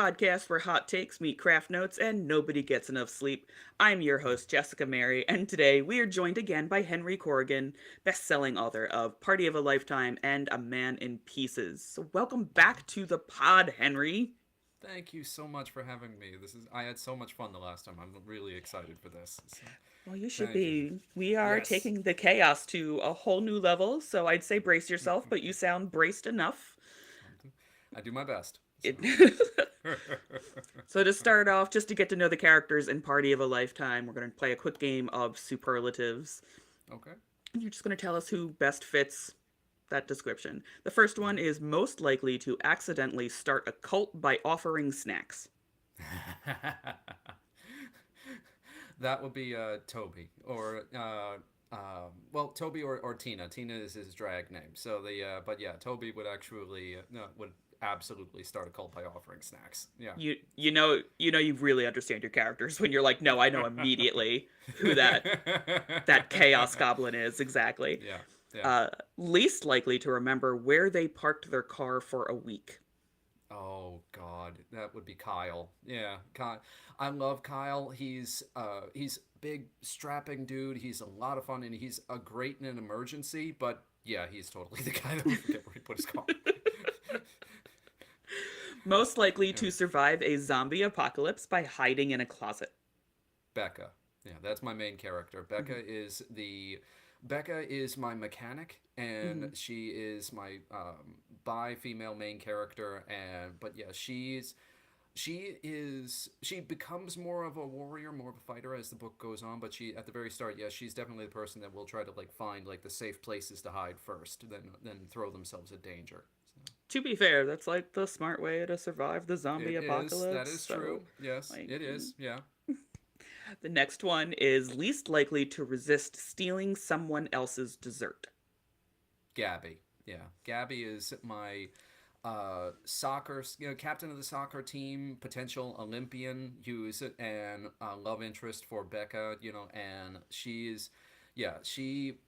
podcast where hot takes meet craft notes and nobody gets enough sleep. I'm your host, Jessica Mary, and today we are joined again by Henry Corrigan, best-selling author of Party of a Lifetime and A Man in Pieces. So welcome back to the pod, Henry. Thank you so much for having me. I had so much fun the last time. I'm really excited for this. So, Well, you should thank you. be. We are Yes. taking the chaos to a whole new level, so I'd say brace yourself, but you sound braced enough. I do my best. So. It So to start off, just to get to know the characters in Party of a Lifetime, we're going to play a quick game of superlatives. Okay. And you're just going to tell us who best fits that description. The first one is most likely to accidentally start a cult by offering snacks. That would be Toby or Toby or Tina. Tina is his drag name. So but yeah, Toby would actually would absolutely start a cult by offering snacks. Yeah. You really understand your characters when you're like, no, I know immediately who that chaos goblin is exactly. Yeah. Yeah. Least likely to remember where they parked their car for a week. Oh God, that would be Kyle. Yeah, Kyle. I love Kyle. He's big, strapping dude. He's a lot of fun, and he's a great in an emergency. But yeah, he's totally the guy that would forget where he put his car. Most likely Yeah. to survive a zombie apocalypse by hiding in a closet. Becca. Yeah, that's my main character. Becca is my mechanic, and Mm-hmm. she is my bi female main character. And but yeah, she becomes more of a warrior, more of a fighter as the book goes on. But she at the very start, yeah, she's definitely the person that will try to like find like the safe places to hide first, then throw themselves in danger. So. To be fair, that's like the smart way to survive the zombie It is. That apocalypse. is So, true. Yes, like, it is. Yeah. the next one is least likely to resist stealing someone else's dessert. Gabby. Yeah, Gabby is my soccer, captain of the soccer team, potential Olympian, who's an love interest for Becca, and yeah,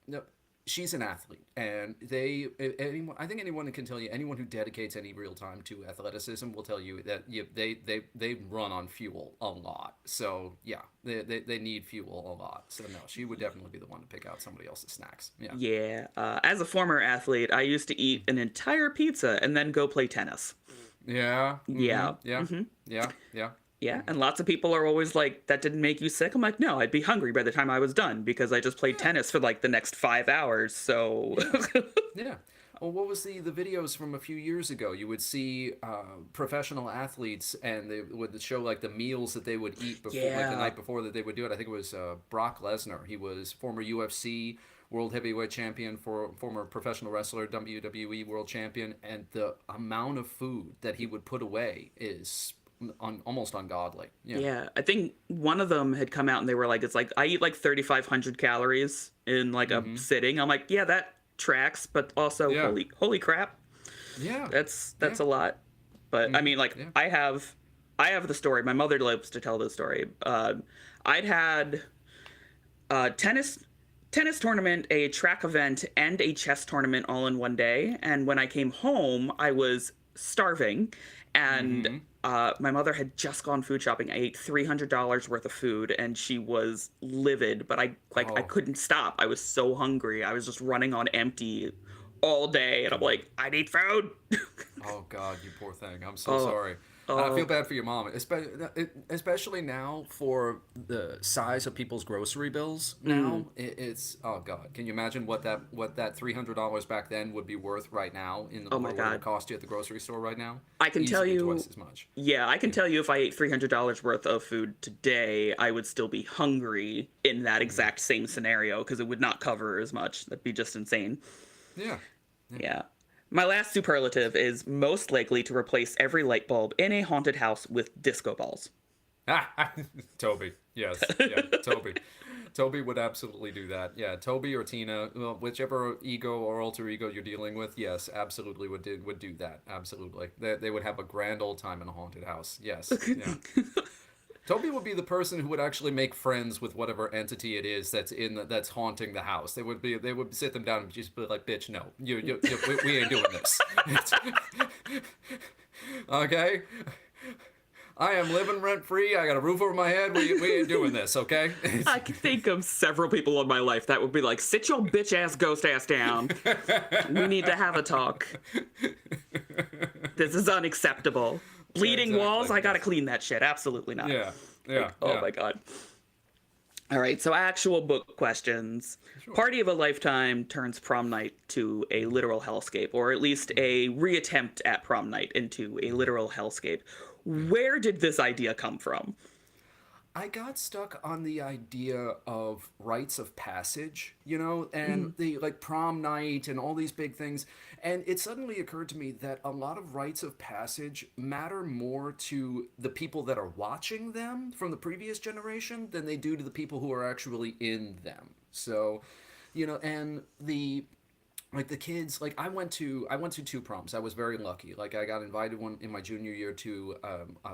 no, she's an athlete, and I think anyone can tell you, anyone who dedicates any real time to athleticism will tell you that they run on fuel a lot. So yeah, they need fuel a lot. So no, she would definitely be the one to pick out somebody else's snacks. Yeah. Yeah, as a former athlete, I used to eat an entire pizza and then go play tennis. Yeah. Mm-hmm. Yeah, Yeah. Yeah. Yeah. yeah, Mm-hmm. and lots of people are always like, "That didn't make you sick." I'm like, "No, I'd be hungry by the time I was done because I just played Yeah. tennis for like the next 5 hours." So, Yeah. Yeah. Well, what was the videos from a few years ago? You would see professional athletes, and they would show like the meals that they would eat before, like the yeah, night before that they would do it. I think it was Brock Lesnar. He was former UFC world heavyweight champion, for former professional wrestler, WWE world champion, and the amount of food that he would put away is almost ungodly. Yeah. yeah. I think one of them had come out and they were like, "It's like I eat like 3,500 calories in like a Mm-hmm. sitting." I'm like, "Yeah, that tracks," but also, Yeah. holy crap, Yeah. that's Yeah. a lot. But I Mm-hmm. mean, like Yeah. I have the story. My mother loves to tell the story. I'd had a tennis tournament, a track event, and a chess tournament all in one day. And when I came home, I was starving, and Mm-hmm. my mother had just gone food shopping. I ate $300 worth of food, and she was livid. But I Oh. couldn't stop. I was so hungry. I was just running on empty all day, and I'm like, I need food. Oh God, you poor thing. I'm so Oh, sorry. And I feel oh, bad for your mom, especially now for the size of people's grocery bills. mm, Now it's oh God. Can you imagine what that $300 back then would be worth right now oh my or what it would God. cost you at the grocery store right now? I can tell Easily you, twice as much. yeah, I can Yeah. tell you if I ate $300 worth of food today, I would still be hungry in that Mm. exact same scenario because it would not cover as much. That'd be just insane. Yeah. Yeah. Yeah. My last superlative is most likely to replace every light bulb in a haunted house with disco balls. Toby. Yes. Yeah. Toby. Toby would absolutely do that. Yeah, Toby or Tina, well, whichever ego or alter ego you're dealing with, yes, absolutely would do that. Absolutely, they would have a grand old time in a haunted house. Yes, yeah. Toby would be the person who would actually make friends with whatever entity it is that's haunting the house. They would sit them down and just be like, "Bitch, no, we ain't doing this." Okay, I am living rent free. I got a roof over my head. We ain't doing this, okay? I can think of several people in my life that would be like, sit your bitch ass ghost ass down. We need to have a talk. This is unacceptable. Bleeding Exactly, walls, I gotta yes. clean that shit. Absolutely not. Yeah, yeah, Oh yeah. my god. All right, so actual book questions. Sure. Party of a Lifetime turns prom night to a literal hellscape, or at least a reattempt at prom night into a literal hellscape. Where did this idea come from? I got stuck on the idea of rites of passage, and the like prom night and all these big things. And it suddenly occurred to me that a lot of rites of passage matter more to the people that are watching them from the previous generation than they do to the people who are actually in them. So, and the kids, like I went to two proms. I was very lucky. Like I got invited one in my junior year to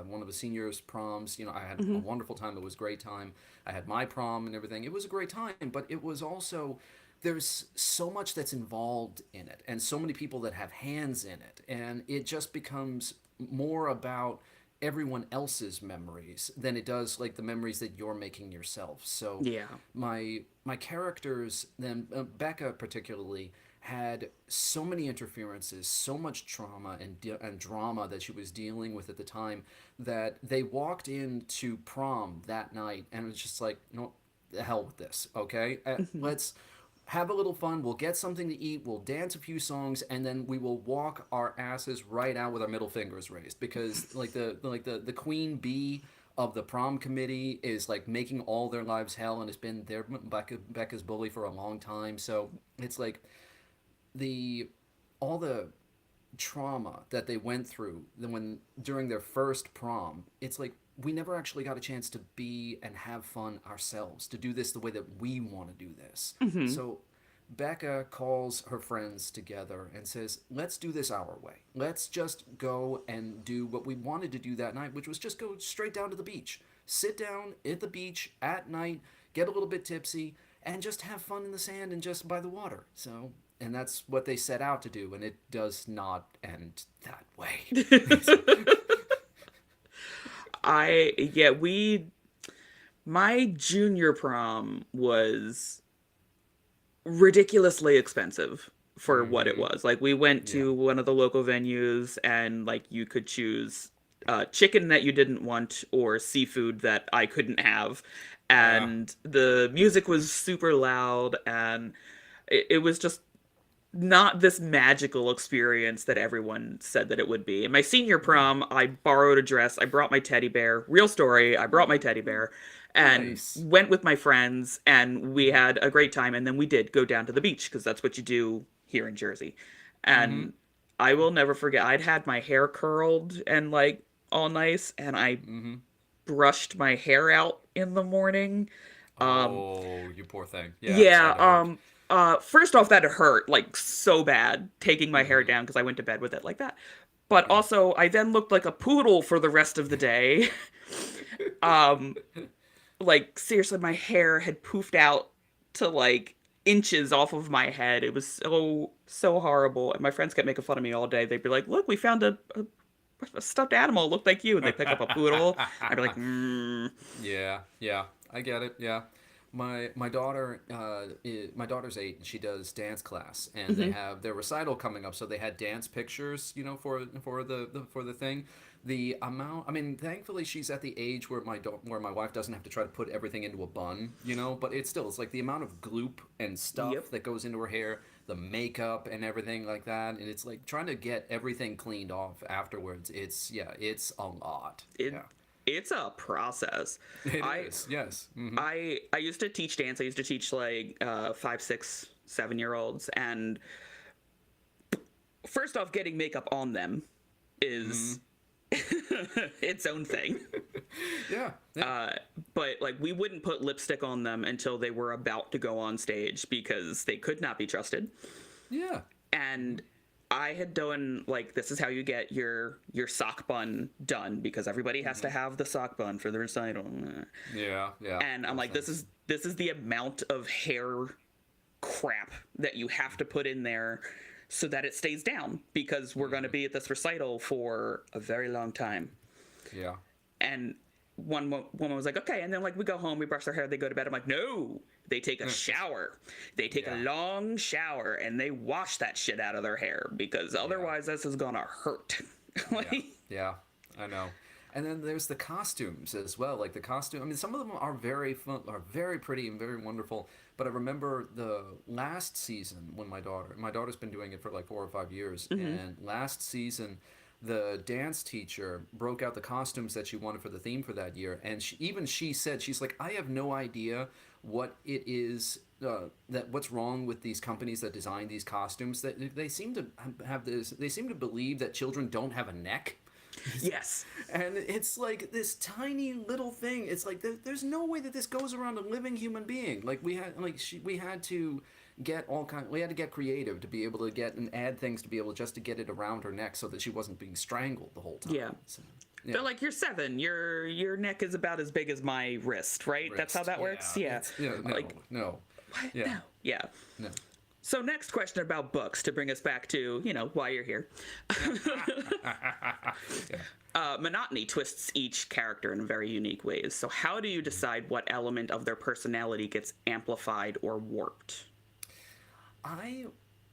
one of the seniors proms. I had a wonderful time. It was a great time. I had my prom and everything. It was a great time, but it was also, there's so much that's involved in it and so many people that have hands in it, and it just becomes more about everyone else's memories than it does like the memories that you're making yourself. So Yeah. my characters, then Becca particularly, had so many interferences, so much trauma and drama that she was dealing with at the time, that they walked into prom that night and it was just like, no, the hell with this, okay? Let's have a little fun. We'll get something to eat. We'll dance a few songs, and then we will walk our asses right out with our middle fingers raised, because the queen bee of the prom committee is like making all their lives hell and has been Becca's bully for a long time. So it's like the all the trauma that they went through when during their first prom. It's like we never actually got a chance to be and have fun ourselves, to do this the way that we want to do this. So Becca calls her friends together and says, let's do this our way. Let's just go and do what we wanted to do that night, which was just go straight down to the beach, sit down at the beach at night, get a little bit tipsy, and just have fun in the sand and just by the water. So, and that's what they set out to do, and it does not end that way. My junior prom was ridiculously expensive for what it was. Like we went Yeah. to one of the local venues and like you could choose chicken that you didn't want or seafood that I couldn't have. Yeah. And the music was super loud and it was just not this magical experience that everyone said that it would be. In my senior prom, I borrowed a dress. I brought my teddy bear. Real story. I brought my teddy bear and Nice. went with my friends and we had a great time. And then we did go down to the beach because that's what you do here in Jersey. Mm-hmm. And I will never forget. I'd had my hair curled and like all nice and I Mm-hmm. brushed my hair out in the morning. Oh, you poor thing. Yeah, that's Yeah, got to hurt. first off, that hurt like so bad taking my hair Mm-hmm. down because I went to bed with it like that. But Yeah. also, I then looked like a poodle for the rest of the day. um, like seriously, my hair had poofed out to like inches off of my head. It was so horrible, and my friends kept making fun of me all day. They'd be like, "Look, we found a stuffed animal looked like you," and they pick up a poodle. I'd be like, Yeah, yeah, I get it. Yeah, my daughter, my daughter's 8, and she does dance class, and they have their recital coming up, so they had dance pictures, for the thing. The amount, I mean, thankfully she's at the age where where my wife doesn't have to try to put everything into a bun, but it's like the amount of gloop and Yep. stuff that goes into her hair, the makeup and everything like that, and it's like trying to get everything cleaned off afterwards. It's a lot. it Yeah. it's a process. It I is, yes. I used to teach dance. I used to teach like 5, 6, 7 year olds, and first off, getting makeup on them is its own thing. Yeah, yeah, But like we wouldn't put lipstick on them until they were about to go on stage because they could not be trusted. yeah. And I had done like this is how you get your sock bun done because everybody has to have the sock bun for the recital. Yeah, yeah. And I'm like, Those this is the amount of hair crap that you have to put in there so that it stays down because we're going to be at this recital for a very long time. things. Yeah. And woman was like, okay. And then like we go home, we brush our hair, they go to bed. I'm like, no, they take a shower. They take a long shower and they wash that shit out of their hair because otherwise this is gonna hurt. Yeah, I know. And then there's the costumes as well. Like the costume, I mean, some of them are very fun, are very pretty and very wonderful. But I remember the last season when my daughter's been doing it for like 4 or 5 years, and last season, the dance teacher broke out the costumes that she wanted for the theme for that year, and she said, she's like, I have no idea what it is that what's wrong with these companies that design these costumes, that they seem to have this, they seem to believe that children don't have a neck. Yes. And it's like this tiny little thing. It's like there's no way that this goes around a living human being. Like we had to get creative to be able to get and add things to be able just to get it around her neck so that she wasn't being strangled the whole time. Yeah. So, They're like, you're 7. Your neck is about as big as my wrist, right? That's how that works. Yeah. No. What? Yeah. No. Yeah. No. So next question about books to bring us back to, why you're here. Monotony twists each character in very unique ways. So how do you decide what element of their personality gets amplified or warped? I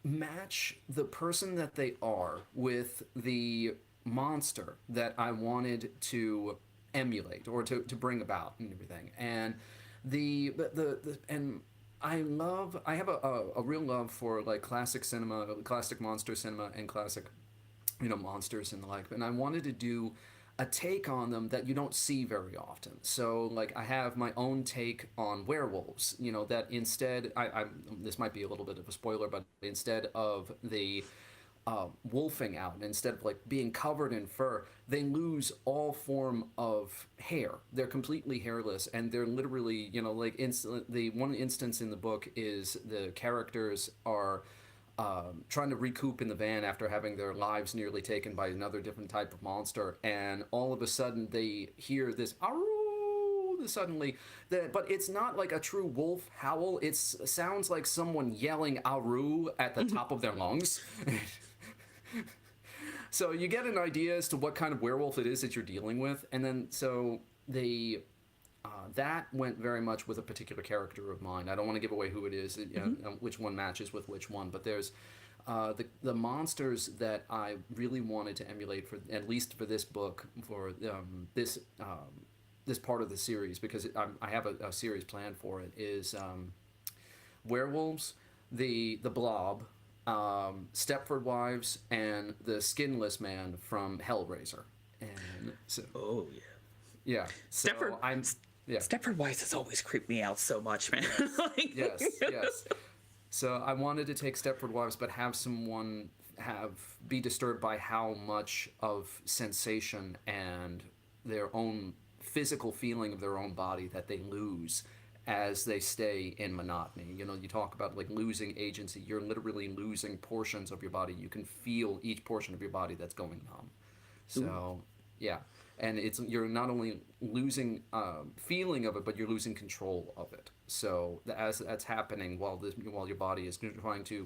match the person that they are with the monster that I wanted to emulate or to bring about and everything. And I have a real love for like classic cinema, classic monster cinema, and classic, monsters and the like. And I wanted to do a take on them that you don't see very often. So like I have my own take on werewolves. That instead, this might be a little bit of a spoiler, but instead of the wolfing out, instead of like being covered in fur, they lose all form of hair. They're completely hairless, and they're literally, the one instance in the book is the characters are trying to recoup in the van after having their lives nearly taken by another different type of monster, and all of a sudden they hear this suddenly, but it's not like a true wolf howl. It sounds like someone yelling "Aru" at the top of their lungs. So you get an idea as to what kind of werewolf it is that you're dealing with, and then so that went very much with a particular character of mine. I don't want to give away who it is, which one matches with which one, but there's the monsters that I really wanted to emulate for at least for this book, for this part of the series, because I have a series planned for it, is werewolves, the blob, Stepford Wives, and the skinless man from Hellraiser. And so, yeah. Stepford Wives has always creeped me out so much, man. Yes. So I wanted to take Stepford Wives, but have someone be disturbed by how much of sensation and their own physical feeling of their own body that they lose as they stay in monotony. You talk about like losing agency. You're literally losing portions of your body. You can feel each portion of your body that's going numb. So, yeah. And you're not only losing feeling of it, but you're losing control of it. So as that's happening while your body is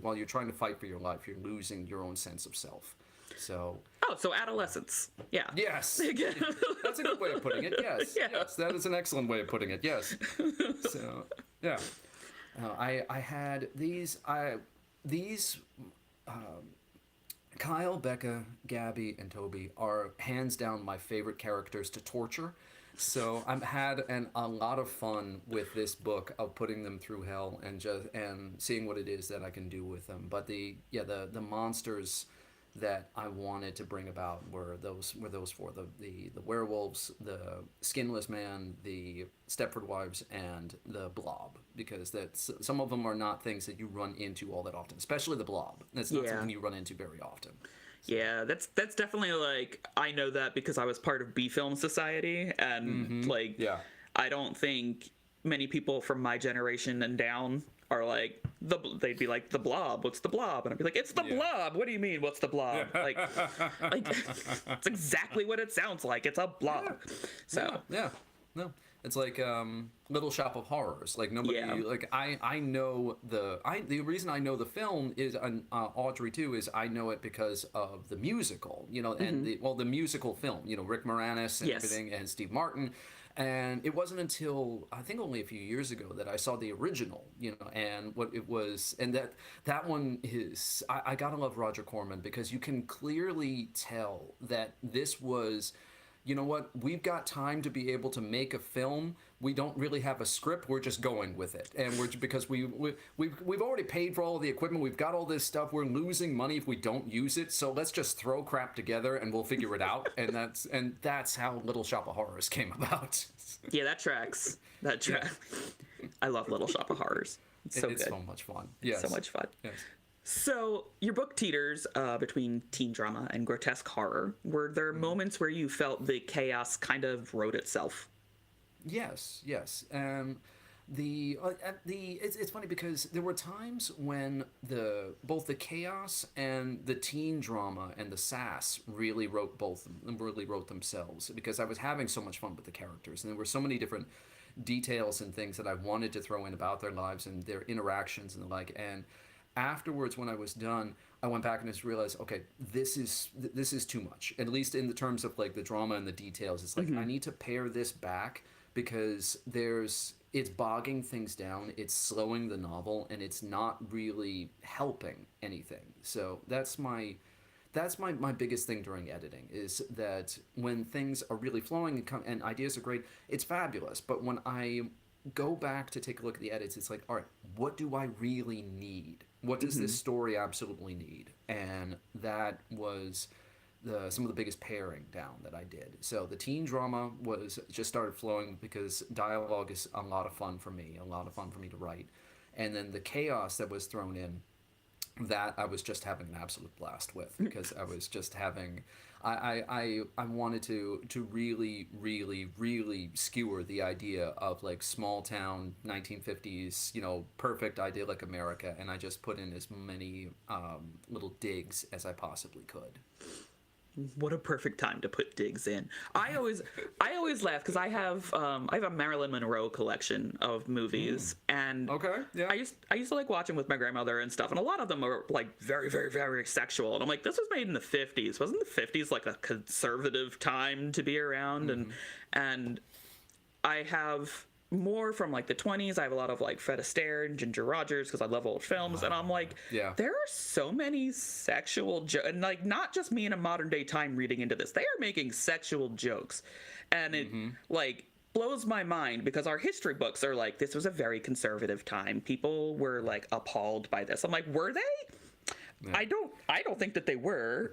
while you're trying to fight for your life, you're losing your own sense of self. So. So adolescence. Yeah. Yes. That's a good way of putting it. Yes. Yeah. Yes. That is an excellent way of putting it. Yes. So yeah. I had these. Kyle, Becca, Gabby, and Toby are hands down my favorite characters to torture. So I've had a lot of fun with this book of putting them through hell and seeing what it is that I can do with them. But the monsters that I wanted to bring about were those four: the werewolves, the skinless man, the Stepford Wives, and the blob. Because some of them are not things that you run into all that often, especially the blob. That's not something you run into very often. So. Yeah, that's definitely like, I know that because I was part of B Film Society, and I don't think many people from my generation and down are like, they'd be like, the blob, what's the blob? And I'd be like, it's the blob. What do you mean, what's the blob? Like it's exactly what it sounds like. It's a blob. So yeah. No. It's like Little Shop of Horrors. Like Yeah. nobody, like I know the reason I know the film is Audrey too is I know it because of the musical, you know, and the musical film, you know, Rick Moranis and Yes. everything, and Steve Martin. And it wasn't until I think only a few years ago that I saw the original, you know, and what it was, and that one is I gotta love Roger Corman because you can clearly tell that this was, you know what, we've got time to be able to make a film. We don't really have a script. We're just going with it, and because we've already paid for all of the equipment. We've got all this stuff. We're losing money if we don't use it. So let's just throw crap together and we'll figure it out. And that's how Little Shop of Horrors came about. Yeah, that tracks. That tracks. I love Little Shop of Horrors. It's so It's good. so much fun. Yes. So much fun. Yes. So your book teeters between teen drama and grotesque horror. Were there moments where you felt the chaos kind of wrote itself? Yes, yes. It's funny because there were times when both the chaos and the teen drama and the sass really wrote themselves because I was having so much fun with the characters and there were so many different details and things that I wanted to throw in about their lives and their interactions and the like. And afterwards, when I was done, I went back and just realized, okay, this is too much. At least in the terms of like the drama and the details, it's like I need to pare this back because it's bogging things down, it's slowing the novel, and it's not really helping anything. So that's my biggest thing during editing is that when things are really flowing and ideas are great, it's fabulous. But when I go back to take a look at the edits, it's like, all right, what do I really need? What does this story absolutely need? And that was some of the biggest paring down that I did. So the teen drama just started flowing because dialogue is a lot of fun for me, to write. And then the chaos that was thrown in, that I was just having an absolute blast with because I was just having I wanted to really really really skewer the idea of like small town 1950s, you know, perfect idyllic America, and I just put in as many little digs as I possibly could. What a perfect time to put digs in. I always laugh because I have a Marilyn Monroe collection of movies, and Okay, yeah. I used to like watching with my grandmother and stuff, and a lot of them are like very very very sexual, and I'm like, this was made in the 50s. Wasn't the 50s like a conservative time to be around? And I have more from like the 20s. I have a lot of like Fred Astaire and Ginger Rogers because I love old films, and I'm like, Yeah. there are so many sexual and like not just me in a modern day time reading into this. They are making sexual jokes, and it like blows my mind because our history books are like, this was a very conservative time. People were like appalled by this. I'm like, were they? Yeah. I don't think that they were.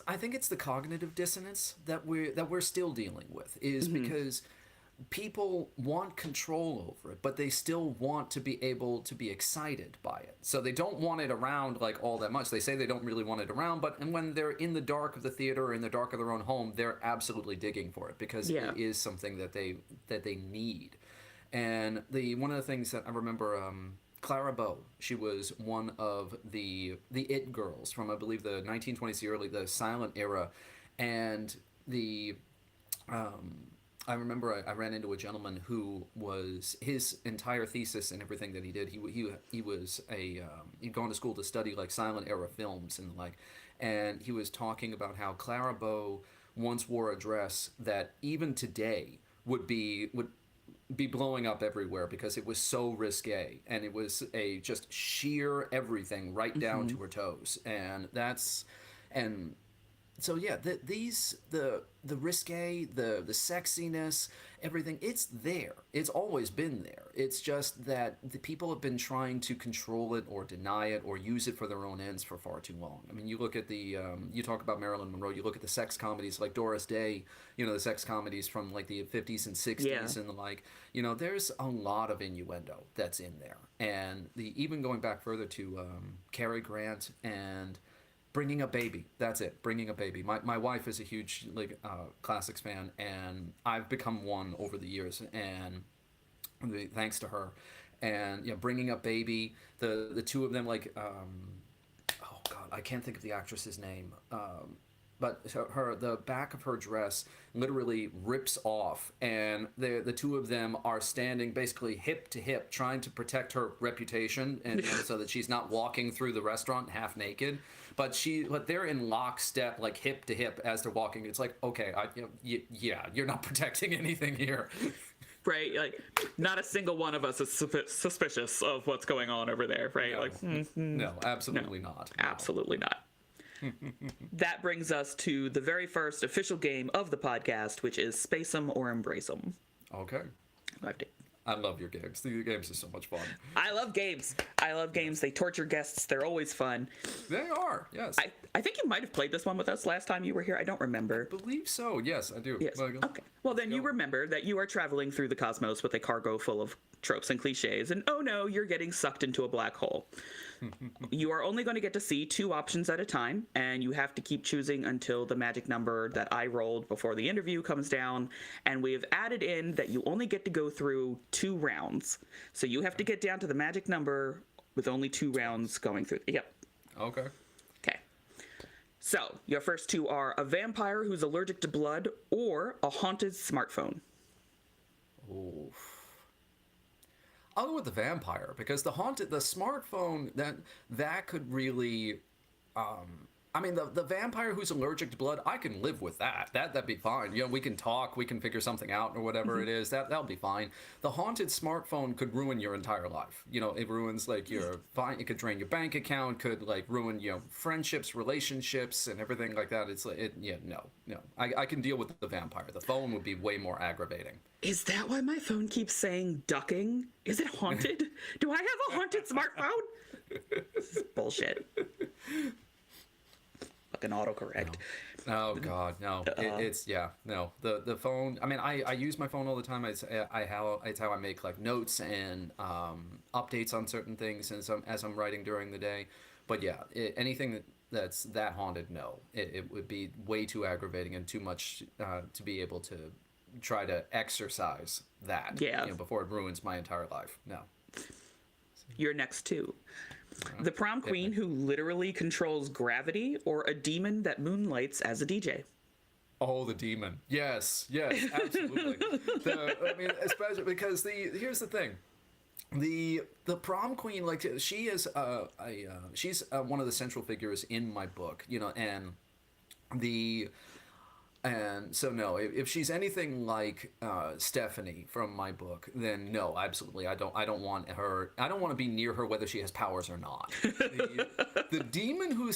I think it's the cognitive dissonance that we're still dealing with is because people want control over it, but they still want to be able to be excited by it. So they don't want it around like all that much. They say they don't really want it around, and when they're in the dark of the theater or in the dark of their own home, they're absolutely digging for it because it is something that they need. And one of the things that I remember, Clara Bow, she was one of the it girls from I believe the 1920s, the silent era, and I remember I ran into a gentleman who was his entire thesis and everything that he did. He was he'd gone to school to study like silent era films and like, and he was talking about how Clara Bow once wore a dress that even today would be blowing up everywhere because it was so risque and it was a just sheer everything right down to her toes, and so yeah, the risque, the sexiness, everything, it's there. It's always been there. It's just that the people have been trying to control it or deny it or use it for their own ends for far too long. I mean, you look at you talk about Marilyn Monroe, you look at the sex comedies like Doris Day, you know, the sex comedies from like the 50s and 60s and the like, you know, there's a lot of innuendo that's in there. And even going back further to Cary Grant and Bringing Up Baby. That's it. Bringing Up Baby. My wife is a huge classics fan, and I've become one over the years, and thanks to her. And Bringing Up Baby. The two of them, like, oh god, I can't think of the actress's name. but the back of her dress literally rips off, and the two of them are standing basically hip to hip, trying to protect her reputation, and so that she's not walking through the restaurant half naked. But they're in lockstep, like hip to hip as they're walking. It's like, okay, yeah, you're not protecting anything here. Right, like not a single one of us is suspicious of what's going on over there, right? No, absolutely not. No. Absolutely not. That brings us to the very first official game of the podcast, which is Space 'em or Embrace 'em. Okay. I love your games. Your games are so much fun. I love games. They torture guests. They're always fun. They are, yes. I think you might have played this one with us last time you were here. I don't remember. I believe so. Yes, I do. Yes. Okay. Well, then you remember that you are traveling through the cosmos with a cargo full of tropes and cliches, and oh no, you're getting sucked into a black hole. You are only going to get to see 2 options at a time, and you have to keep choosing until the magic number that I rolled before the interview comes down. And we have added in that you only get to go through 2 rounds. So you have to get down to the magic number with only 2 rounds going through. Yep. Okay. Okay. So your first 2 are a vampire who's allergic to blood or a haunted smartphone. Oof. I'll go with the vampire, because the smartphone, that could really, I mean, the vampire who's allergic to blood, I can live with that. That'd be fine. You know, we can talk, we can figure something out or whatever it is. That'll be fine. The haunted smartphone could ruin your entire life. You know, it ruins like it could drain your bank account, could like ruin, you know, friendships, relationships, and everything like that. It's like, no. I can deal with the vampire. The phone would be way more aggravating. Is that why my phone keeps saying ducking? Is it haunted? Do I have a haunted smartphone? This is bullshit. Fucking autocorrect. No. Oh God, no. No. The phone. I mean, I use my phone all the time. It's how I make like notes and updates on certain things, and as I'm writing during the day. But yeah, anything that's that haunted, no, it would be way too aggravating and too much to be able to try to exercise that. Yeah. You know, before it ruins my entire life. No. Your next 2. The prom queen who literally controls gravity, or a demon that moonlights as a DJ. Oh, the demon. Yes, absolutely. I mean, especially because here's the thing. The prom queen, like, she is she's one of the central figures in my book, you know, and so no, if she's anything like Stephanie from my book, then no, absolutely, I don't want her. I don't want to be near her, whether she has powers or not. The demon who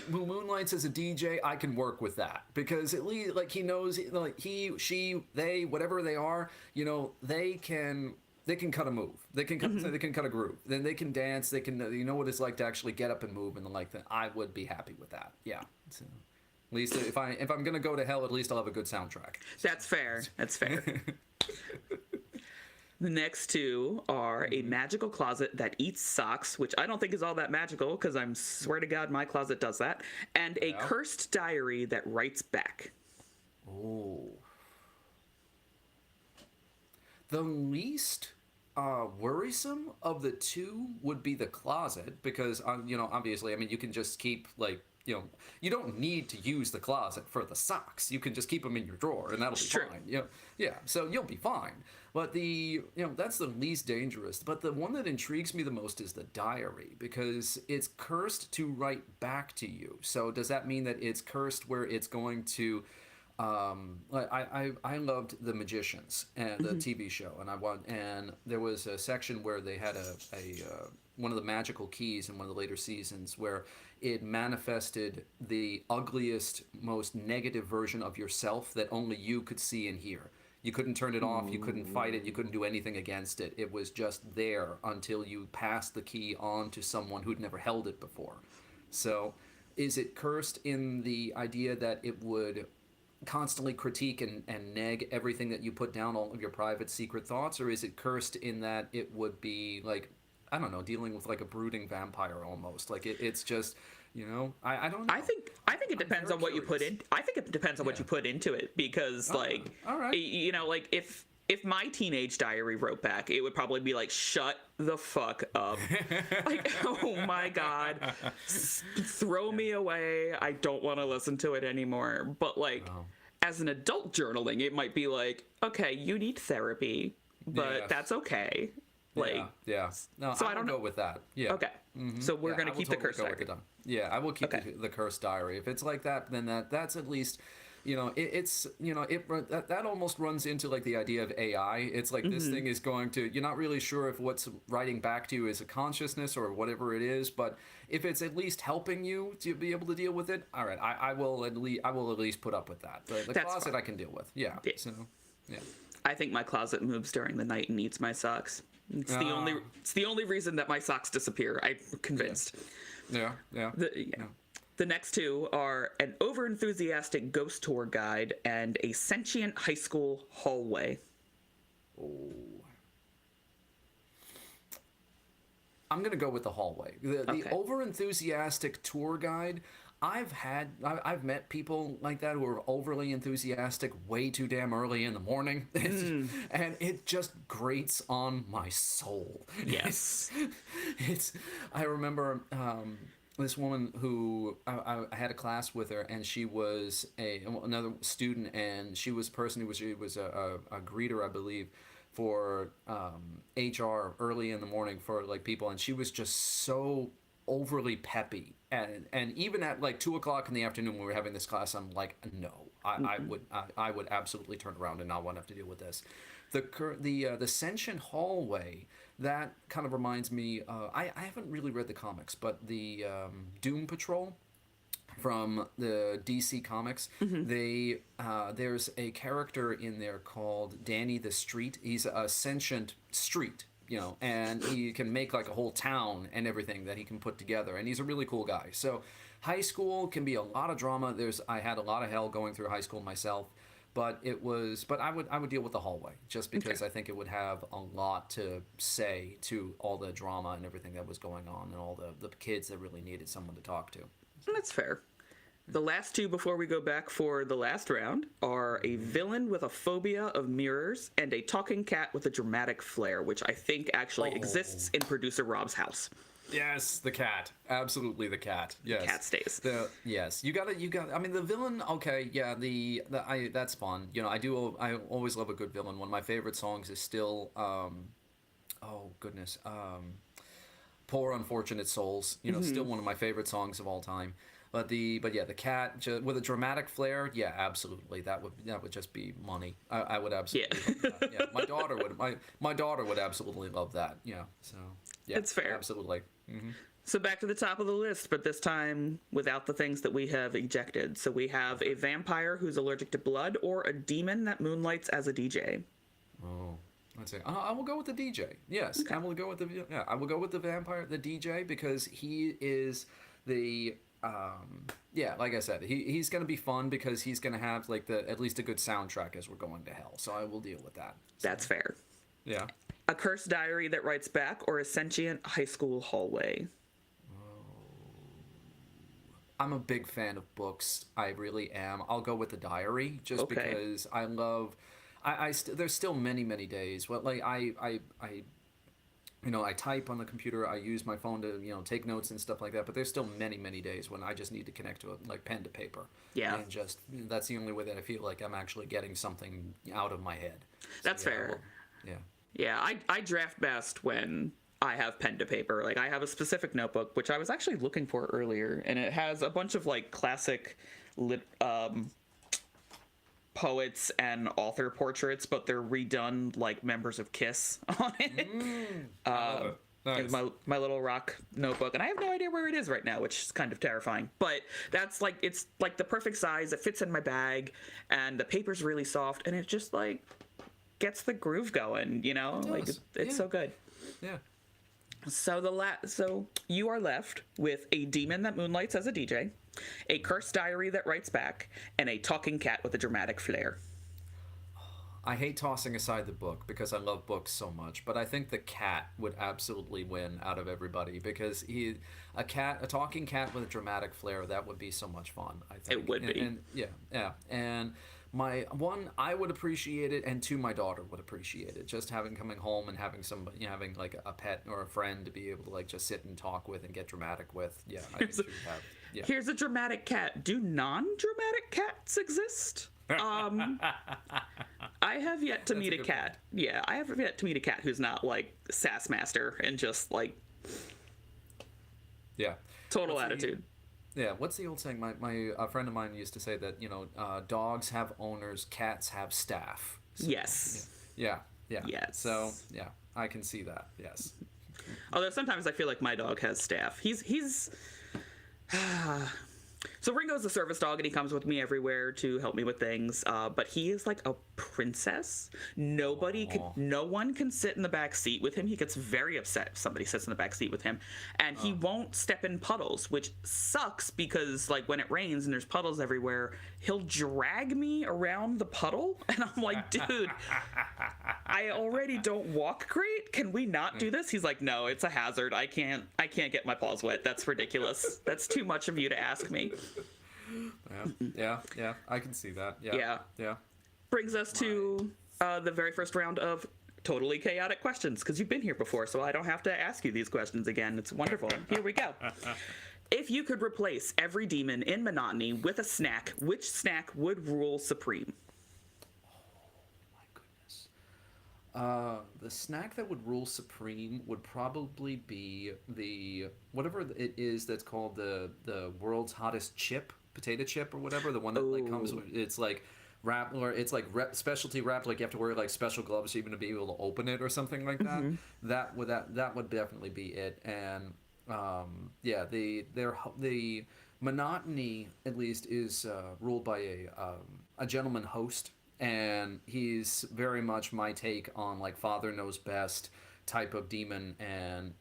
moonlights as a DJ, I can work with that, because at least like he knows, like he, she, they, whatever they are, you know, they can cut a move. They can cut. They can cut a groove. Then they can dance. They can. You know what it's like to actually get up and move, and like that. I would be happy with that. Yeah. So, at least if I'm gonna go to hell, at least I'll have a good soundtrack. That's fair. The next 2 are a magical closet that eats socks, which I don't think is all that magical, because I swear to God my closet does that, and a cursed diary that writes back. Oh. The least worrisome of the 2 would be the closet, because you know, obviously, I mean, you can just keep like, you know, you don't need to use the closet for the socks. You can just keep them in your drawer, and that'll be fine. You know, yeah, so you'll be fine. But that's the least dangerous. But the one that intrigues me the most is the diary, because it's cursed to write back to you. So does that mean that it's cursed where it's going to? I loved The Magicians and the TV show, and there was a section where they had one of the magical keys in one of the later seasons where it manifested the ugliest, most negative version of yourself that only you could see and hear. You couldn't turn it off, you couldn't fight it, you couldn't do anything against it. It was just there until you passed the key on to someone who'd never held it before. So is it cursed in the idea that it would constantly critique and neg everything that you put down, all of your private secret thoughts, or is it cursed in that it would be like, I don't know, dealing with like a brooding vampire almost? Like it's just, you know, I don't know. I think it depends on what you put in. I think it depends on what you put into it, because like, all right. You know, like if if my teenage diary wrote back, it would probably be like, shut the fuck up. Like, oh my God, throw me away. I don't want to listen to it anymore. But like, as an adult journaling, it might be like, okay, you need therapy, but that's okay. Like, No, so I don't go with that. Yeah. Okay. So we're going to keep the curse diary. Yeah, I will keep the curse diary. If it's like that, then that's at least, you know, that almost runs into like the idea of AI. It's like this thing is going to, you're not really sure if what's writing back to you is a consciousness or whatever it is, but if it's at least helping you to be able to deal with it, all right, I will at least put up with that. The closet fine. I can deal with. Yeah. So, yeah. I think my closet moves during the night and eats my socks. It's the only reason that my socks disappear. I'm convinced. Yeah. The next two are an overenthusiastic ghost tour guide and a sentient high school hallway. Oh. I'm going to go with the hallway. The overenthusiastic tour guide, I've met people like that who are overly enthusiastic way too damn early in the morning. And it just grates on my soul. Yes. I remember this woman who I had a class with her, and she was another student, and she was a person who was a greeter, I believe, for HR early in the morning for like people, and she was just so overly peppy, and even at like 2:00 in the afternoon when we were having this class, I'm like, no, I would absolutely turn around and not want to have to deal with this. The sentient hallway, that kind of reminds me, I haven't really read the comics, but the Doom Patrol from the DC Comics, there's a character in there called Danny the Street. He's a sentient street, you know, and he can make like a whole town and everything that he can put together, and he's a really cool guy. So high school can be a lot of drama. I had a lot of hell going through high school myself, but I would deal with the hallway just because I think it would have a lot to say to all the drama and everything that was going on and all the kids that really needed someone to talk to. That's fair. The last two before we go back for the last round are a villain with a phobia of mirrors and a talking cat with a dramatic flair, which I think actually exists in producer Rob's house. Yes, the cat. Absolutely the cat. Yes. Cat stays. Yes. You got I mean, the villain, okay, yeah, that's fun. You know, I always love a good villain. One of my favorite songs is still Poor Unfortunate Souls. You know, still one of my favorite songs of all time. But yeah, the cat with a dramatic flair, yeah, absolutely. That would just be money. I would absolutely love that. Yeah, my daughter would absolutely love that. Yeah, so yeah, it's fair. Absolutely. Mm-hmm. So back to the top of the list, but this time without the things that we have ejected. So we have a vampire who's allergic to blood, or a demon that moonlights as a DJ. Oh, let's see. I will go with the DJ. Yes, okay. I will go with the vampire, the DJ, because he is the. Like I said, he's going to be fun because he's going to have like at least a good soundtrack as we're going to hell. So I will deal with that. So. That's fair. Yeah. A cursed diary that writes back, or a sentient high school hallway. I'm a big fan of books. I really am. I'll go with the diary just because I love. There's still many days. Well, like I type on the computer. I use my phone to, take notes and stuff like that. But there's still many days when I just need to connect to it, like pen to paper. Yeah. And just that's the only way that I feel like I'm actually getting something out of my head. That's fair. Yeah. Yeah, I draft best when I have pen to paper. Like I have a specific notebook, which I was actually looking for earlier, and it has a bunch of like classic poets and author portraits, but they're redone like members of Kiss on it. Nice. My little rock notebook, and I have no idea where it is right now, which is kind of terrifying. But that's like, it's like the perfect size. It fits in my bag, and the paper's really soft, and it just like gets the groove going. It's so good. Yeah. So you are left with a demon that moonlights as a DJ, a cursed diary that writes back, and a talking cat with a dramatic flair. I hate tossing aside the book because I love books so much, but I think the cat would absolutely win out of everybody because a talking cat with a dramatic flair, that would be so much fun. I think it would be. And I would appreciate it, and two, my daughter would appreciate it. Just having coming home and having somebody, having like a pet or a friend to be able to like just sit and talk with and get dramatic with. Yeah, I think she would have. Yeah. Here's a dramatic cat. Do non-dramatic cats exist? I have yet to meet a cat. Point. Yeah, I have yet to meet a cat who's not like sass master and just like total attitude. What's the old saying? A friend of mine used to say that dogs have owners, cats have staff. So, yes. Yeah. Yes. So I can see that. Yes. Although sometimes I feel like my dog has staff. He's So Ringo's a service dog, and he comes with me everywhere to help me with things. But he is like a princess. No one can sit in the back seat with him. He gets very upset if somebody sits in the back seat with him, and he won't step in puddles, which sucks because like when it rains and there's puddles everywhere, he'll drag me around the puddle, and I'm like, dude, I already don't walk great. Can we not do this? He's like, no, it's a hazard. I can't get my paws wet. That's ridiculous. That's too much of you to ask me. Yeah, I can see that. Yeah. Brings us to the very first round of totally chaotic questions, because you've been here before, so I don't have to ask you these questions again. It's wonderful. Here we go. If you could replace every demon in monotony with a snack, which snack would rule supreme? The snack that would rule supreme would probably be the whatever it is that's called the world's hottest chip, potato chip or whatever, the one that like comes with, it's like wrapped, or it's like specialty wrapped, like you have to wear like special gloves even to be able to open it or something like that. That would definitely be it. And the monotony at least is ruled by a gentleman host. And he's very much my take on like Father Knows Best type of demon, and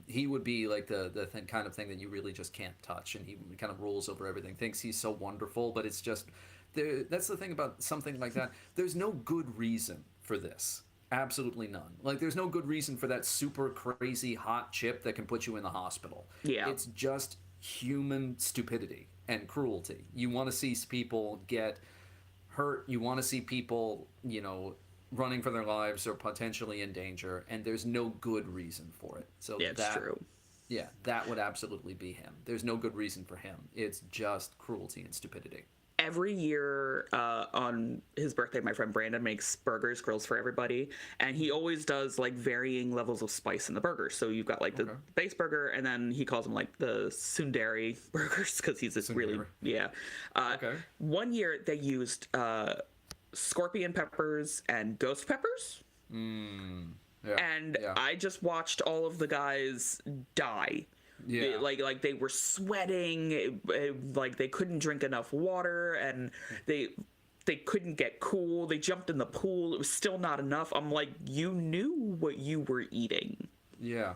he would be like the kind of thing that you really just can't touch, and he kind of rules over everything. Thinks he's so wonderful, but it's just that's the thing about something like that. There's no good reason for this. Absolutely none. Like there's no good reason for that super crazy hot chip that can put you in the hospital. Yeah, it's just human stupidity and cruelty. You want to see people get hurt. You want to see people, running for their lives or potentially in danger, and there's no good reason for it. So that's true. Yeah, that would absolutely be him. There's no good reason for him. It's just cruelty and stupidity. Every year on his birthday, my friend Brandon makes grills for everybody, and he always does like varying levels of spice in the burgers. So you've got like the base burger, and then he calls them like the tsundere burgers because he's this really One year they used scorpion peppers and ghost peppers, I just watched all of the guys die. Yeah. Like they were sweating, like they couldn't drink enough water, and they couldn't get cool. They jumped in the pool. It was still not enough. I'm like, you knew what you were eating. Yeah.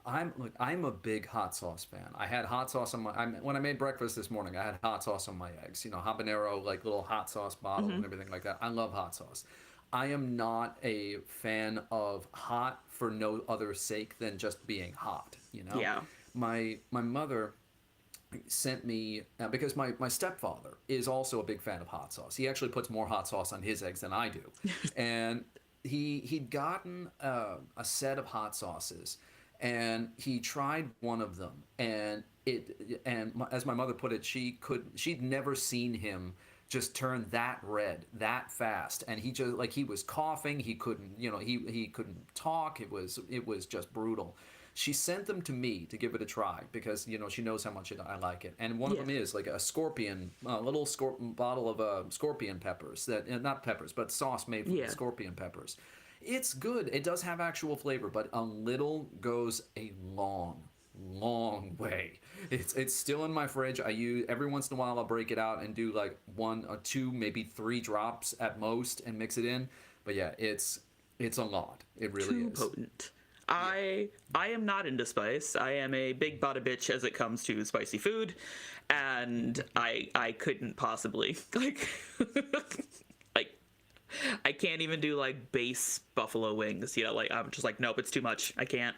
I'm a big hot sauce fan. I had hot sauce on when I made breakfast this morning. I had hot sauce on my eggs. Habanero, like little hot sauce bottle and everything like that. I love hot sauce. I am not a fan of hot for no other sake than just being hot. Yeah. My mother sent me because my stepfather is also a big fan of hot sauce. He actually puts more hot sauce on his eggs than I do, and he'd gotten a set of hot sauces, and he tried one of them, and as my mother put it, she'd never seen him just turn that red that fast, and he was coughing. He couldn't he couldn't talk. It was just brutal. She sent them to me to give it a try because she knows how much I like it, and one of them is like a scorpion, little bottle of scorpion peppers not peppers but sauce made from scorpion peppers. It's good. It does have actual flavor, but a little goes a long way. It's still in my fridge. I use every once in a while. I'll break it out and do like 1 or 2, maybe 3 drops at most and mix it in. But yeah, it's a lot. It really is. Too potent. I am not into spice. I am a big bada bitch as it comes to spicy food, and I couldn't possibly like I can't even do like base buffalo wings. Like I'm just like, nope, it's too much. I can't.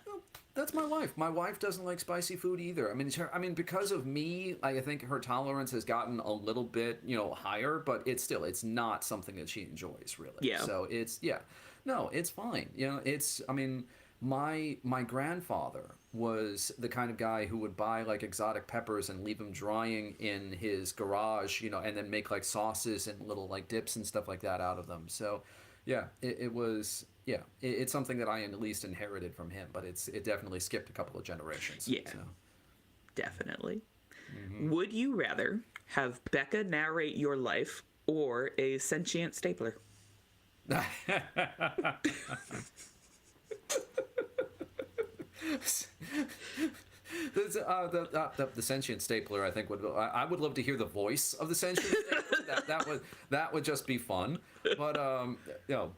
That's my wife. My wife doesn't like spicy food either. I mean, because of me, I think her tolerance has gotten a little bit, higher, but it's not something that she enjoys really. Yeah. So no, it's fine. My grandfather was the kind of guy who would buy like exotic peppers and leave them drying in his garage, and then make like sauces and little like dips and stuff like that out of them. So, yeah, it's something that I at least inherited from him, but it definitely skipped a couple of generations. Yeah, so. Definitely. Would you rather have Becca narrate your life or a sentient stapler? The sentient stapler, I think I would love to hear the voice of the sentient stapler. that would just be fun. But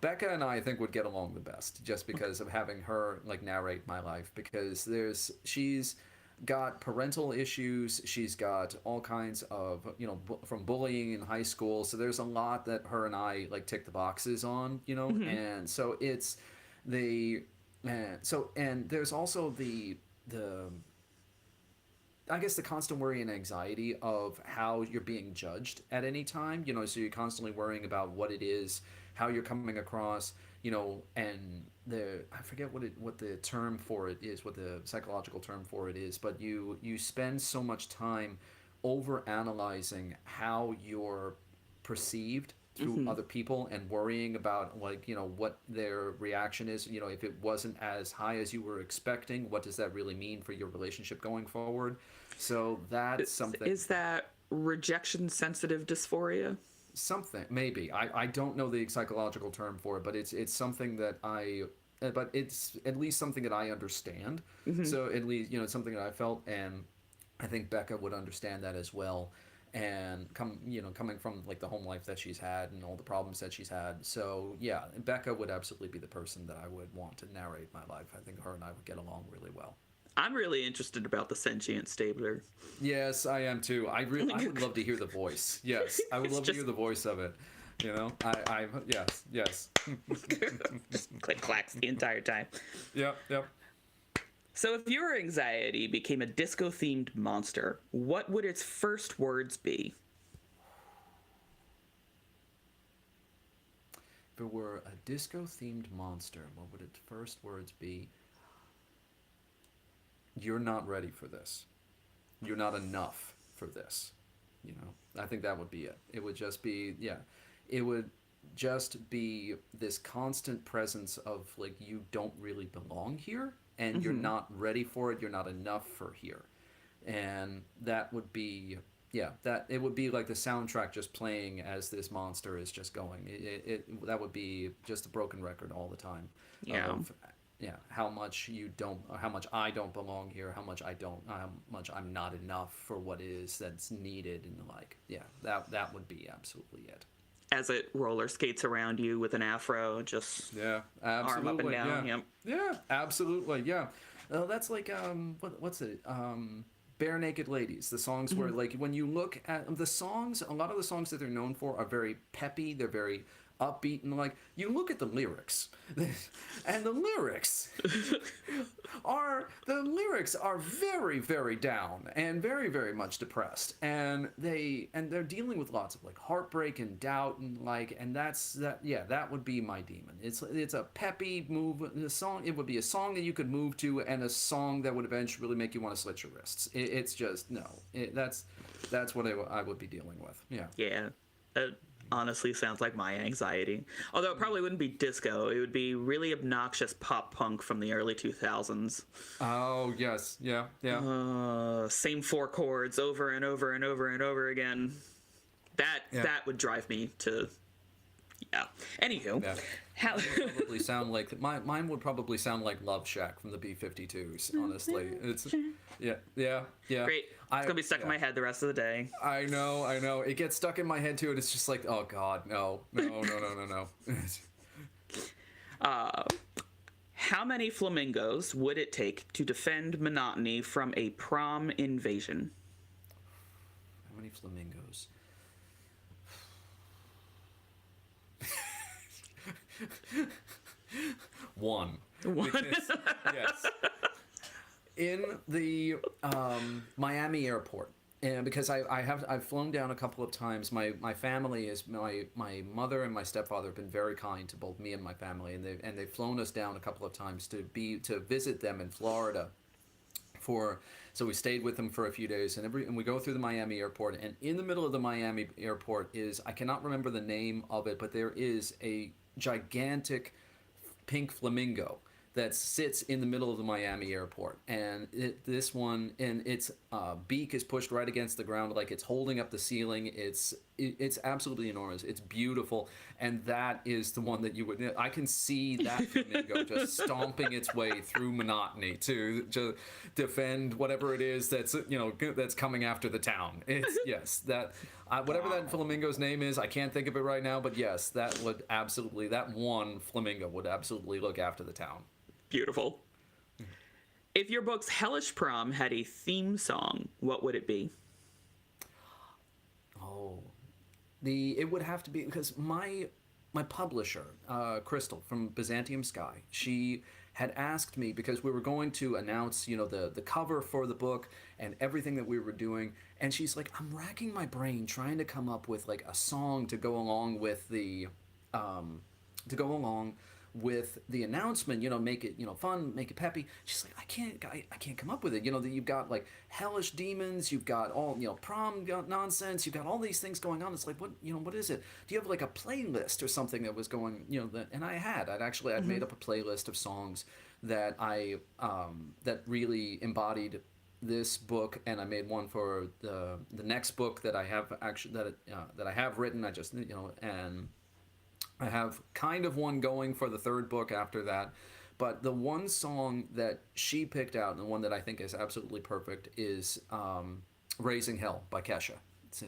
Becca and I think would get along the best just because of having her like narrate my life, because she's got parental issues, she's got all kinds of from bullying in high school, so there's a lot that her and I like tick the boxes on, and so it's and there's also the I guess the constant worry and anxiety of how you're being judged at any time, so you're constantly worrying about what it is, how you're coming across, and I forget what the term for it is, what the psychological term for it is, but you spend so much time over analyzing how you're perceived through other people and worrying about like what their reaction is, if it wasn't as high as you were expecting, what does that really mean for your relationship going forward? So that's something. Is that rejection sensitive dysphoria? Something, maybe. I don't know the psychological term for it, but it's something that but it's at least something that I understand. So at least it's something that I felt, and I think Becca would understand that as well. And coming from like the home life that she's had and all the problems that she's had. So yeah, Becca would absolutely be the person that I would want to narrate my life. I think her and I would get along really well. I'm really interested about the sentient stabler. Yes, I am too. I would love to hear the voice. Yes, I would love to hear the voice of it. Yes. Just click clacks the entire time. Yep. So if your anxiety became a disco-themed monster, what would its first words be? If it were a disco-themed monster, what would its first words be? You're not ready for this. You're not enough for this. I think that would be it. It would just be, it would just be this constant presence of like, you don't really belong here. And you're not ready for it. You're not enough for here, and that would be that it would be like the soundtrack just playing as this monster is just going. That would be just a broken record all the time. How much I don't belong here. How much I'm not enough for what is that's needed, and that would be absolutely it. As it roller skates around you with an afro, just arm up and down. Yeah, absolutely. Yeah, that's like what's it? Bare Naked Ladies. The songs where like when you look at the songs, a lot of the songs that they're known for are very peppy. They're very upbeat, and like you look at the lyrics, and the lyrics are very, very down and very, very much depressed, and they're dealing with lots of like heartbreak and doubt, and that would be my demon. It's a peppy song. It would be a song that you could move to, and a song that would eventually really make you want to slit your wrists. It's just no. That's what I would be dealing with. Yeah. Honestly sounds like my anxiety. Although it probably wouldn't be disco. It would be really obnoxious pop punk from the early 2000s. Oh, yes. Yeah. Same four chords over and over and over and over again. That would drive me to... Yeah. Anywho. Yeah. Probably sound like... Mine would probably sound like Love Shack from the B-52s, honestly. It's... Yeah. Great. It's going to be stuck in my head the rest of the day. I know. It gets stuck in my head, too, and it's just like, oh, God, no. How many flamingos would it take to defend monotony from a prom invasion? How many flamingos? One. One? Because, yes. in the Miami airport. And because I've flown down a couple of times. My family is my mother and my stepfather have been very kind to both me and my family, and they've flown us down a couple of times to visit them in Florida. So we stayed with them for a few days, and we go through the Miami airport, and in the middle of the Miami airport is, I cannot remember the name of it, but there is a gigantic pink flamingo that sits in the middle of the Miami airport, and its beak is pushed right against the ground, like it's holding up the ceiling. It's absolutely enormous. It's beautiful, and that is the one that I can see that flamingo just stomping its way through monotony to defend whatever it is that's that's coming after the town. It's yes, that whatever that flamingo's name is, I can't think of it right now, but yes, that one flamingo would absolutely look after the town. Beautiful. If your book's Hellish Prom had a theme song, what would it be? Oh, it would have to be, because my publisher, Crystal from Byzantium Sky, she had asked me, because we were going to announce, the cover for the book and everything that we were doing, and she's like, I'm racking my brain trying to come up with like a song to go along with the announcement, make it, fun, make it peppy. She's like, I can't come up with it. You've got like hellish demons, you've got all, prom nonsense, you've got all these things going on. It's like, what is it? Do you have like a playlist or something that was going, and I'd made up a playlist of songs that that really embodied this book, and I made one for the next book that I have that I have written. I just, and I have kind of one going for the third book after that. But the one song that she picked out, and the one that I think is absolutely perfect, is Raising Hell by Kesha. So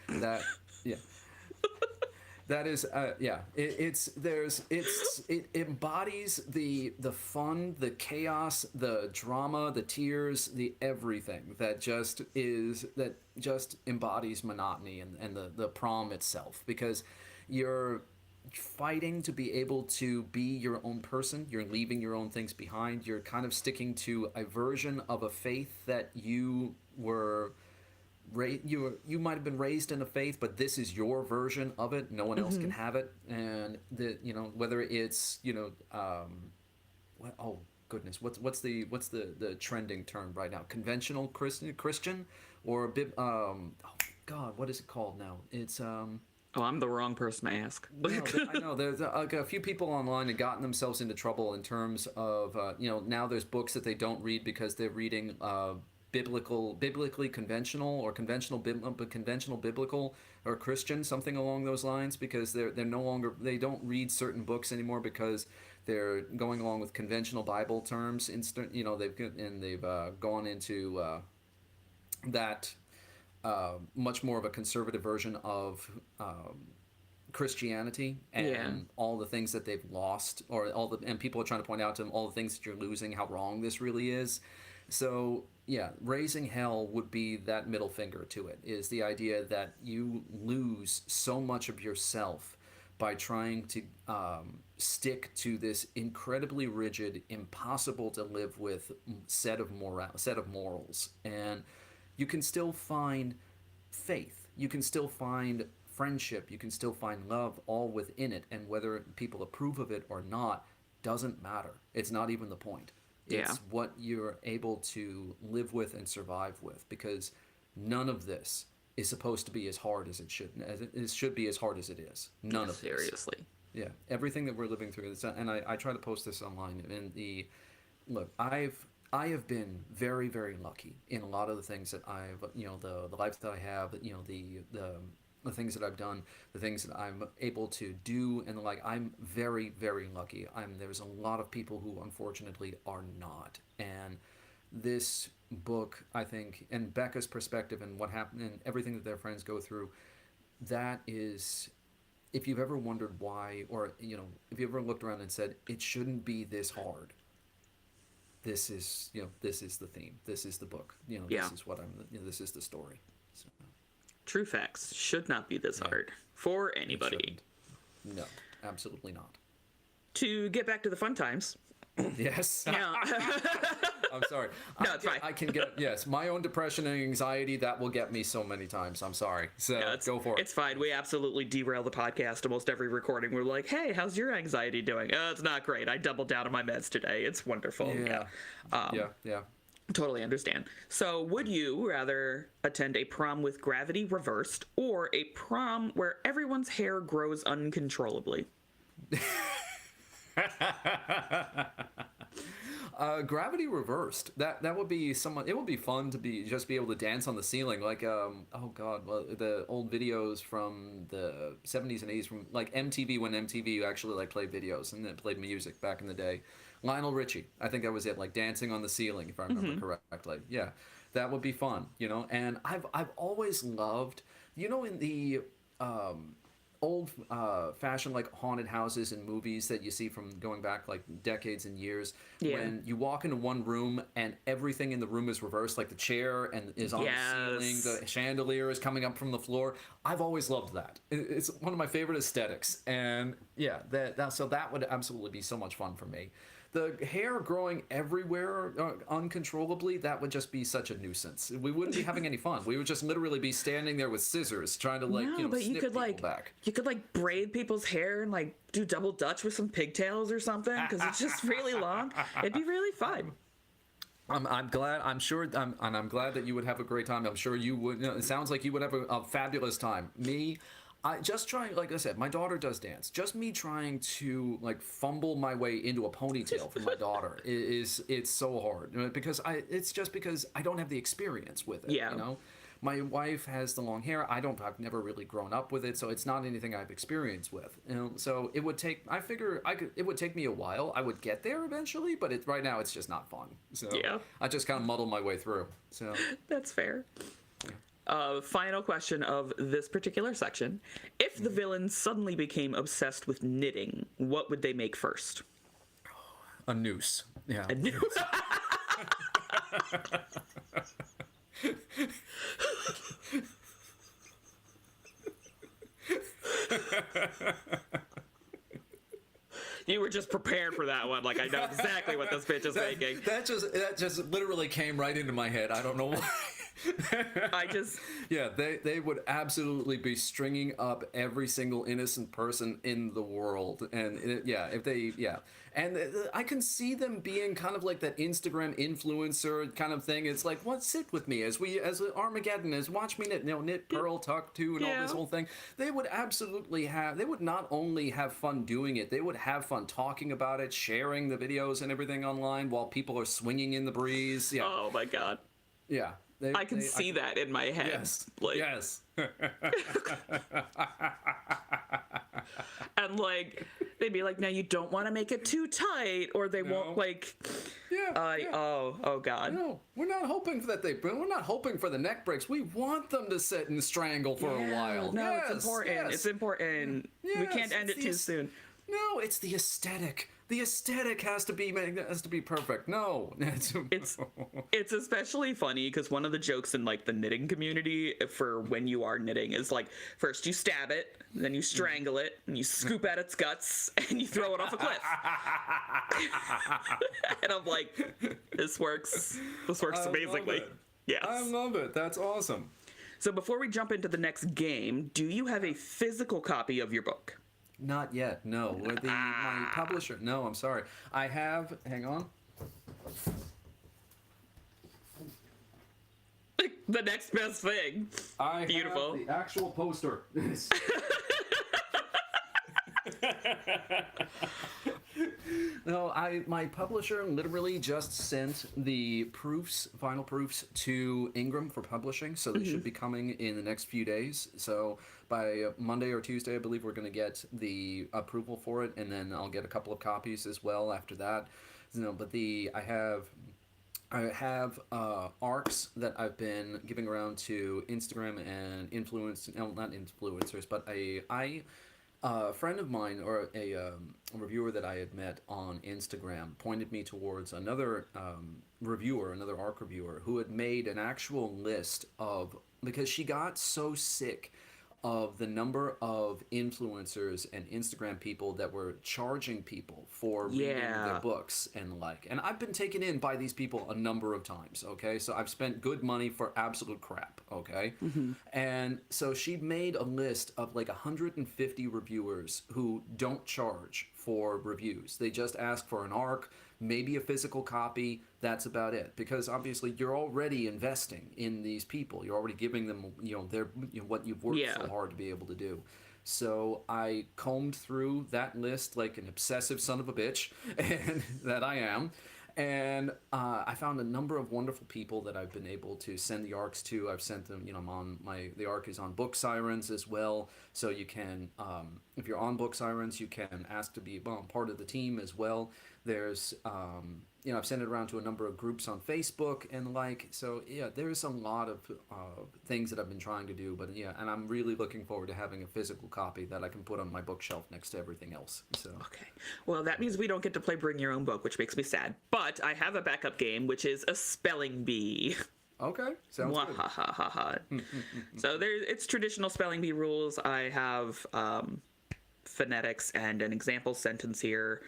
that, yeah. That is, it embodies the fun, the chaos, the drama, the tears, the everything that just embodies monotony and the prom itself, because you're fighting to be able to be your own person. You're leaving your own things behind. You're kind of sticking to a version of a faith that you were you might have been raised in a faith, but this is your version of it. No one else can have it. And whether it's oh goodness, what's the trending term right now? Conventional Christian or oh God, what is it called now? It's Oh, I'm the wrong person to ask. No, I know. There's a few people online have gotten themselves into trouble in terms of, now there's books that they don't read because they're reading biblically conventional or conventional biblical or Christian, something along those lines, because they don't read certain books anymore because they're going along with conventional Bible terms. They've gone into that. Much more of a conservative version of Christianity and all the things that they've lost, and people are trying to point out to them all the things that you're losing, how wrong this really is. So yeah, Raising Hell would be that middle finger to it, is the idea that you lose so much of yourself by trying to stick to this incredibly rigid, impossible to live with set of morals. And you can still find faith, you can still find friendship, you can still find love all within it, and whether people approve of it or not doesn't matter. It's not even the point. It's what you're able to live with and survive with, because none of this is supposed to be as hard as it should. It should be as hard as it is. None of this. Seriously. Yeah, everything that we're living through, and I try to post this online. Look, I have been very, very lucky in a lot of the things that I've, the life that I have, the things that I've done, the things that I'm able to do, and I'm very, very lucky. There's a lot of people who unfortunately are not. And this book, I think, and Becca's perspective and what happened and everything that their friends go through, that is, if you've ever wondered why, or, if you ever looked around and said, it shouldn't be this hard, this is the theme. This is the book. This is what this is the story. So. True facts should not be this hard for anybody. No, absolutely not. To get back to the fun times. Yes. I'm sorry. No, it's fine. I can get, yes, my own depression and anxiety, that will get me so many times. I'm sorry. So go for it. It's fine. We absolutely derail the podcast almost every recording. We're like, hey, how's your anxiety doing? It's not great. I doubled down on my meds today. It's wonderful. Yeah. Totally understand. So would you rather attend a prom with gravity reversed or a prom where everyone's hair grows uncontrollably? Gravity reversed. That would be someone. It would be fun to just be able to dance on the ceiling, like oh god, well, the old videos from the 70s and 80s from like MTV, when MTV actually like played videos and then played music back in the day. Lionel Richie, I think that was it, like dancing on the ceiling, if I remember correctly. Yeah, that would be fun, you know. And I've always loved, you know, in the old fashioned like haunted houses and movies that you see from going back like decades and years, when you walk into one room and everything in the room is reversed, like the chair and is on the ceiling, the chandelier is coming up from the floor. I've always loved that. It's one of my favorite aesthetics, and yeah, so that would absolutely be so much fun for me. The hair growing everywhere uncontrollably, that would just be such a nuisance. We wouldn't be having any fun. We would just literally be standing there with scissors trying to snip people back. You could like braid people's hair and like do double dutch with some pigtails or something, because it's just really long. It'd be really fun. I'm glad. I'm sure. I'm glad that you would have a great time. I'm sure you would. It sounds like you would have a fabulous time. I just trying, like I said, my daughter does dance. Just me trying to like fumble my way into a ponytail for my daughter it's so hard, because it's just because I don't have the experience with it. Yeah. You know, my wife has the long hair. I've never really grown up with it, so it's not anything I've experienced with. You know, so it would take. I figure it would take me a while. I would get there eventually, but right now it's just not fun. So I just kind of muddle my way through. So that's fair. Final question of this particular section. If the villains suddenly became obsessed with knitting, what would they make first? A noose. Yeah. A noose. You were just prepared for that one. Like, I know exactly what this bitch is making. That just literally came right into my head. I don't know why. Yeah, they would absolutely be stringing up every single innocent person in the world, and and I can see them being kind of like that Instagram influencer kind of thing. It's like, what, sit with me as Armageddon, as watch me knit pearl tuck too, and all this whole thing. They would not only have fun doing it, they would have fun talking about it, sharing the videos and everything online while people are swinging in the breeze. Yeah. Oh my god. Yeah. I can see that in my head. Yes. Like, yes. And like, they'd be like, "Now you don't want to make it too tight, or they won't like." Oh god. No, we're not hoping we're not hoping for the neck breaks. We want them to sit and strangle for a while. No, it's important. Yes. It's important. We can't end it too soon. No, it's the aesthetic. The aesthetic has to be perfect. No, it's especially funny because one of the jokes in like the knitting community for when you are knitting is like, first you stab it, then you strangle it, and you scoop out its guts, and you throw it off a cliff. And I'm like, this works. This works amazingly. Yes, I love it. That's awesome. So before we jump into the next game, do you have a physical copy of your book? Not yet, no. My publisher... No, I'm sorry. I have... Hang on. The next best thing. Beautiful. Have the actual poster. No, my publisher literally just sent the final proofs to Ingram for publishing, so they should be coming in the next few days. So by Monday or Tuesday, I believe we're going to get the approval for it, and then I'll get a couple of copies as well after that. But I have arcs that I've been giving around to Instagram and not influencers, but a friend of mine, or a reviewer that I had met on Instagram, pointed me towards another another ARC reviewer, who had made an actual list of, because she got so sick of the number of influencers and Instagram people that were charging people for reading their books and like. And I've been taken in by these people a number of times, okay? So I've spent good money for absolute crap, okay? And so she made a list of like 150 reviewers who don't charge for reviews. They just ask for an arc, maybe a physical copy. That's about it. Because obviously you're already investing in these people. You're already giving them, their, what you've worked so hard to be able to do. So I combed through that list like an obsessive son of a bitch, and that I am. And I found a number of wonderful people that I've been able to send the arcs to. I've sent them, I'm on the arc is on Book Sirens as well. So you can, if you're on Book Sirens, you can ask to be part of the team as well. There's, I've sent it around to a number of groups on Facebook and like, so yeah, there's a lot of things that I've been trying to do, but yeah, and I'm really looking forward to having a physical copy that I can put on my bookshelf next to everything else. So okay, well that means we don't get to play Bring Your Own Book, which makes me sad. But I have a backup game, which is a spelling bee. Okay, sounds good. So it's traditional spelling bee rules. I have phonetics and an example sentence here.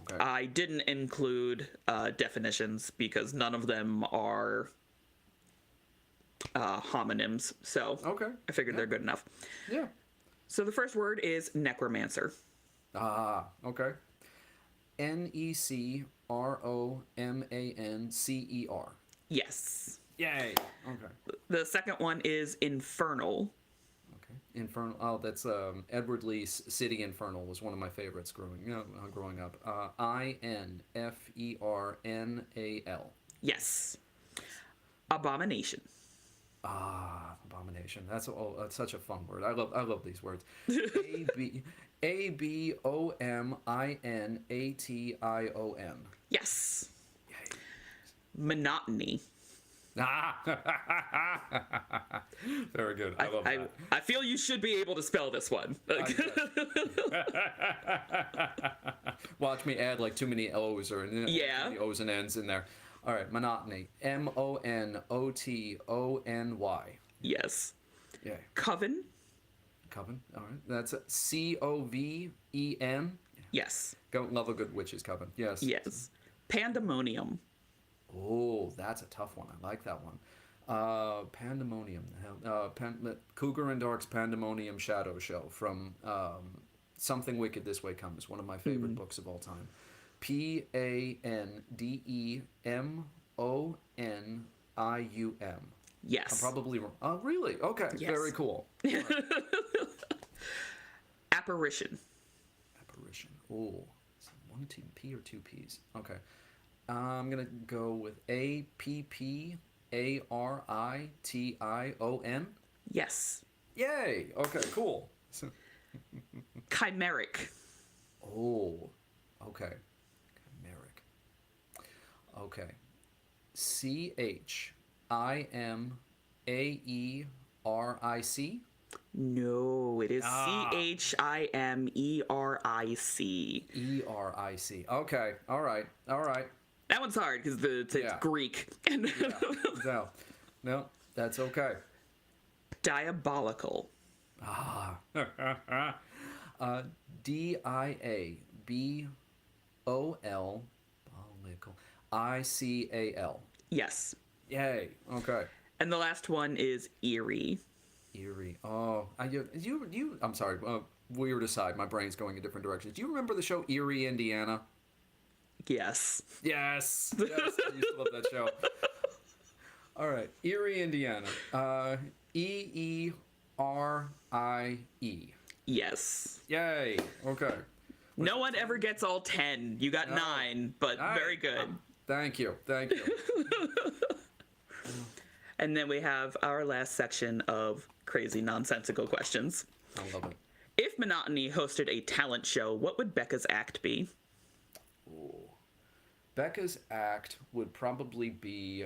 Okay. I didn't include definitions because none of them are homonyms. So I figured they're good enough. Yeah. So the first word is necromancer. Ah, okay. Necromancer. Yes. Yay. Okay. The second one is infernal. Infernal. Oh, that's Edward Lee's City Infernal was one of my favorites growing up. Infernal. Yes. Abomination. Abomination. That's such a fun word. I love these words. Abomination. Yes. Yay. Monotony. Very good. I love that. I feel you should be able to spell this one. Watch me add like too many O's or too many O's and N's in there. All right, monotony. Monotony. Yes. Yeah. Coven. Coven. All right. That's Coven. Yes. Don't love a good witch's coven. Yes. Yes. Pandemonium. Oh, that's a tough one. I like that one. Pandemonium. Cougar and Dark's Pandemonium Shadow Show from Something Wicked This Way Comes, one of my favorite books of all time. Pandemonium. Yes. I'm probably wrong. Oh, really? Okay. Yes. Very cool. Right. Apparition. Oh, is it one P or two P's? Okay. I'm going to go with Apparition. Yes. Yay. Okay, cool. Chimeric. Oh, okay. Chimeric. Okay. Chimaeric? No, it is Chimeric. Eric. Okay. All right. That one's hard because it's Greek. No, that's okay. Diabolical. Diabolical. Yes. Yay. Okay. And the last one is eerie. Oh, you. I'm sorry. Weird aside, my brain's going in different directions. Do you remember the show Erie, Indiana? Yes. Yes. I used to love that show. All right, Erie, Indiana. Eerie. Yes. Yay. Okay. No one ever gets all 10. You got 9, but very good. Thank you. And then we have our last section of crazy nonsensical questions. I love it. If Monotony hosted a talent show, what would Becca's act be? Ooh. Becca's act would probably be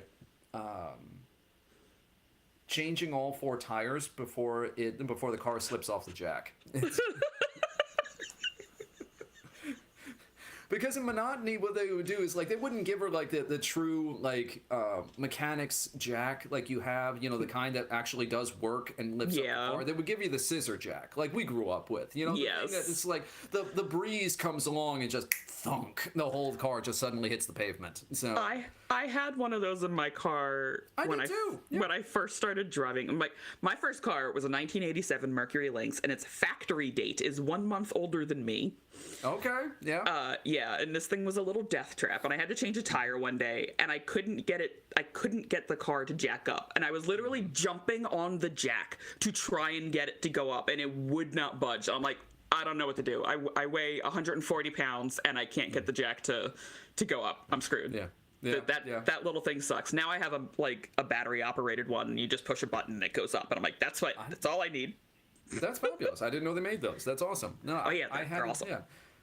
changing all 4 tires before the car slips off the jack. Because in Monotony, what they would do is like they wouldn't give her like the true like mechanics jack like you have, the kind that actually does work and lifts up the car. They would give you the scissor jack like we grew up with, the thing that it's like the breeze comes along and just thunk, the whole car just suddenly hits the pavement. So I had one of those in my car when I first started driving. My first car was a 1987 Mercury Lynx, and its factory date is 1 month older than me. Okay, yeah. And this thing was a little death trap, and I had to change a tire one day, and I couldn't get the car to jack up, and I was literally jumping on the jack to try and get it to go up, and it would not budge. I'm like, I don't know what to do. I weigh 140 pounds, and I can't get the jack to go up. I'm screwed. Yeah. That little thing sucks. Now I have a battery operated one, and you just push a button and it goes up, and I'm like, that's all I need. That's fabulous. I didn't know they made those. That's awesome. No, they're awesome.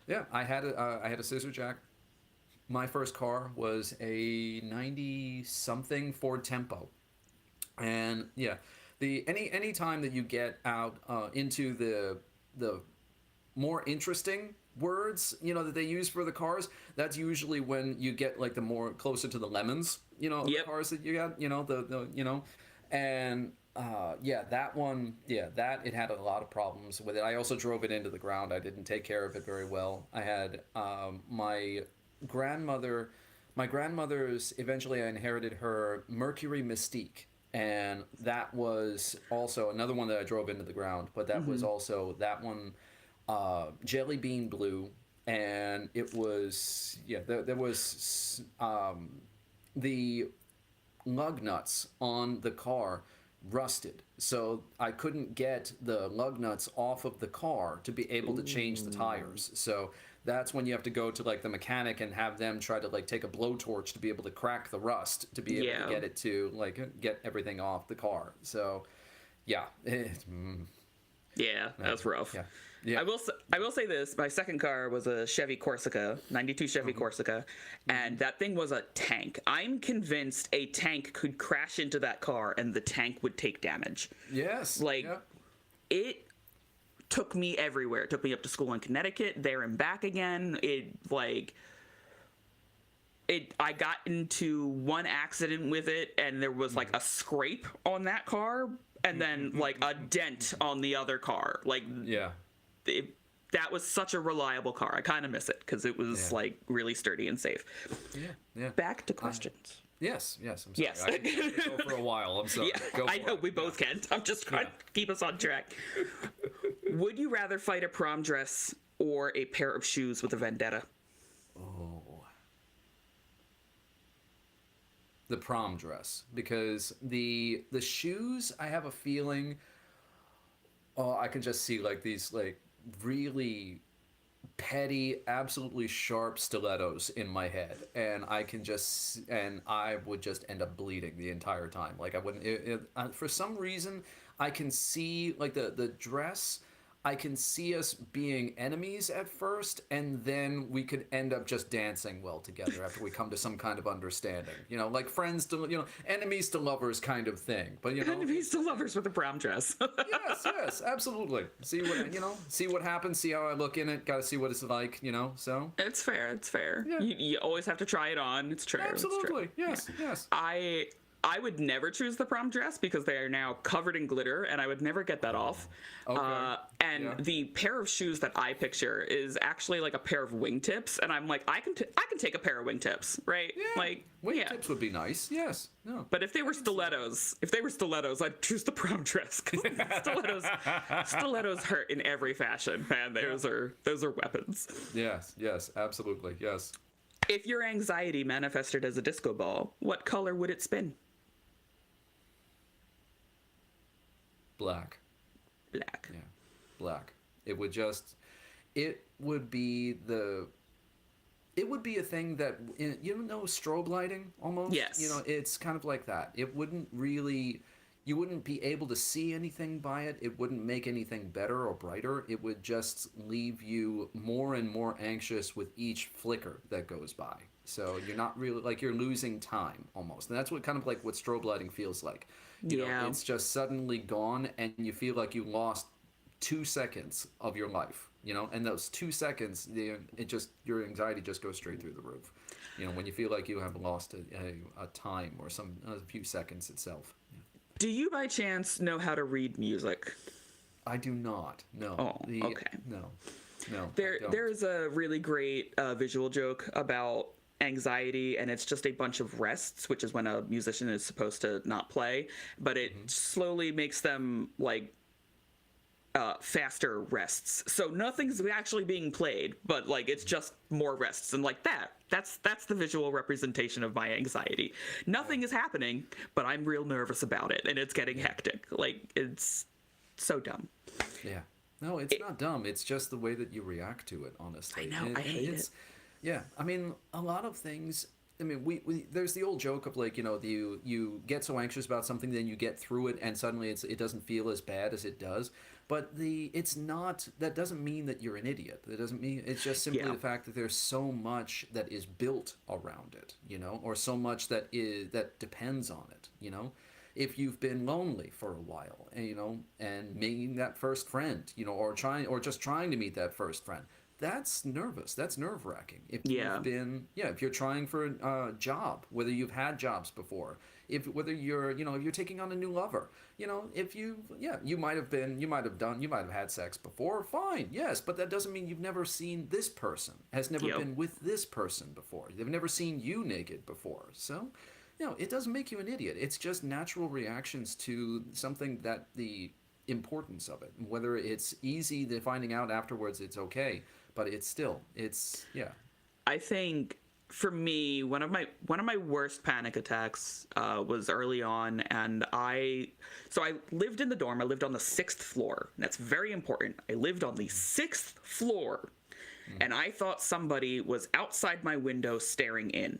Yeah. I had a scissor jack. My first car was a 90-something Ford Tempo, and any time that you get out into the more interesting words, that they use for the cars, that's usually when you get like the more closer to the lemons, the cars that you got, and that one, that it had a lot of problems with it. I also drove it into the ground. I didn't take care of it very well. I had my grandmother's, eventually I inherited her Mercury Mystique, and that was also another one that I drove into the ground, but that was also that one jelly bean blue, and it was there was the lug nuts on the car rusted, so I couldn't get the lug nuts off of the car to be able to change the tires. So that's when you have to go to like the mechanic and have them try to like take a blowtorch to be able to crack the rust to be able to get it to like get everything off the car. So that's rough. Yeah. I will say this. My second car was a Chevy Corsica, 92 Chevy Corsica, and that thing was a tank. I'm convinced a tank could crash into that car and the tank would take damage. Yes. It took me everywhere. It took me up to school in Connecticut, there and back again. I got into one accident with it, and there was like a scrape on that car, and then like a dent on the other car. That was such a reliable car. I kind of miss it because it was like really sturdy and safe. Yeah. Back to questions. Yes. I'm sorry. Yes. I can go for a while. I'm sorry. Yeah, I know we both can. I'm just trying to keep us on track. Would you rather fight a prom dress or a pair of shoes with a vendetta? Oh. The prom dress, because the shoes, I have a feeling, I can just see like these like really petty, absolutely sharp stilettos in my head, and I would just end up bleeding the entire time. Like I wouldn't, for some reason, I can see like the dress. I can see us being enemies at first, and then we could end up just dancing well together after we come to some kind of understanding. Like friends to, enemies to lovers kind of thing. But enemies to lovers with a prom dress. yes, absolutely. See what happens. See how I look in it. Got to see what it's like. So it's fair. Yeah. You always have to try it on. It's true. Absolutely. It's true. Yes. I would never choose the prom dress because they are now covered in glitter, and I would never get that off. Okay. The pair of shoes that I picture is actually like a pair of wingtips, and I'm like, I can take a pair of wingtips, right? Yeah. Wingtips would be nice. Yes. No. But if they were stilettos, I'd choose the prom dress because stilettos hurt in every fashion, man. Those are weapons. Yes, absolutely. Yes. If your anxiety manifested as a disco ball, what color would it spin? Black. Yeah, black. It would be a thing that, strobe lighting almost? Yes. It's kind of like that. It wouldn't really, you wouldn't be able to see anything by it. It wouldn't make anything better or brighter. It would just leave you more and more anxious with each flicker that goes by. So you're not really, like, you're losing time almost. And that's what kind of like what strobe lighting feels like. You know, it's just suddenly gone, and you feel like you lost 2 seconds of your life, and those 2 seconds, your anxiety just goes straight through the roof. When you feel like you have lost a time or a few seconds itself. Yeah. Do you by chance know how to read music? I do not. No. Oh, okay. No. No. There's a really great visual joke about anxiety, and it's just a bunch of rests, which is when a musician is supposed to not play, but it slowly makes them like faster rests. So nothing's actually being played, but like it's just more rests, and like that's the visual representation of my anxiety. Nothing is happening, but I'm real nervous about it, and it's getting hectic. Like, it's so dumb. Yeah. No, it's not dumb. It's just the way that you react to it, honestly. I know. I hate it. Yeah. I mean, a lot of things. I mean, we there's the old joke of like, you get so anxious about something, then you get through it, and suddenly it doesn't feel as bad as it does. But it's not. That doesn't mean that you're an idiot. That doesn't mean. It's just simply the fact that there's so much that is built around it, or so much that depends on it, If you've been lonely for a while, and meeting that first friend, or just trying to meet that first friend, that's nervous. That's nerve-wracking. If you're trying for a job, whether you've had jobs before, whether you're, if you're taking on a new lover, you might have had sex before, fine, yes, but that doesn't mean you've never seen this person, has never been with this person before. They've never seen you naked before. So, it doesn't make you an idiot. It's just natural reactions to something that the importance of it, whether it's easy to finding out afterwards, it's okay, but I think for me, one of my worst panic attacks was early on, and I lived in the dorm. I lived on the 6th floor. That's very important. I lived on the 6th floor, and I thought somebody was outside my window staring in.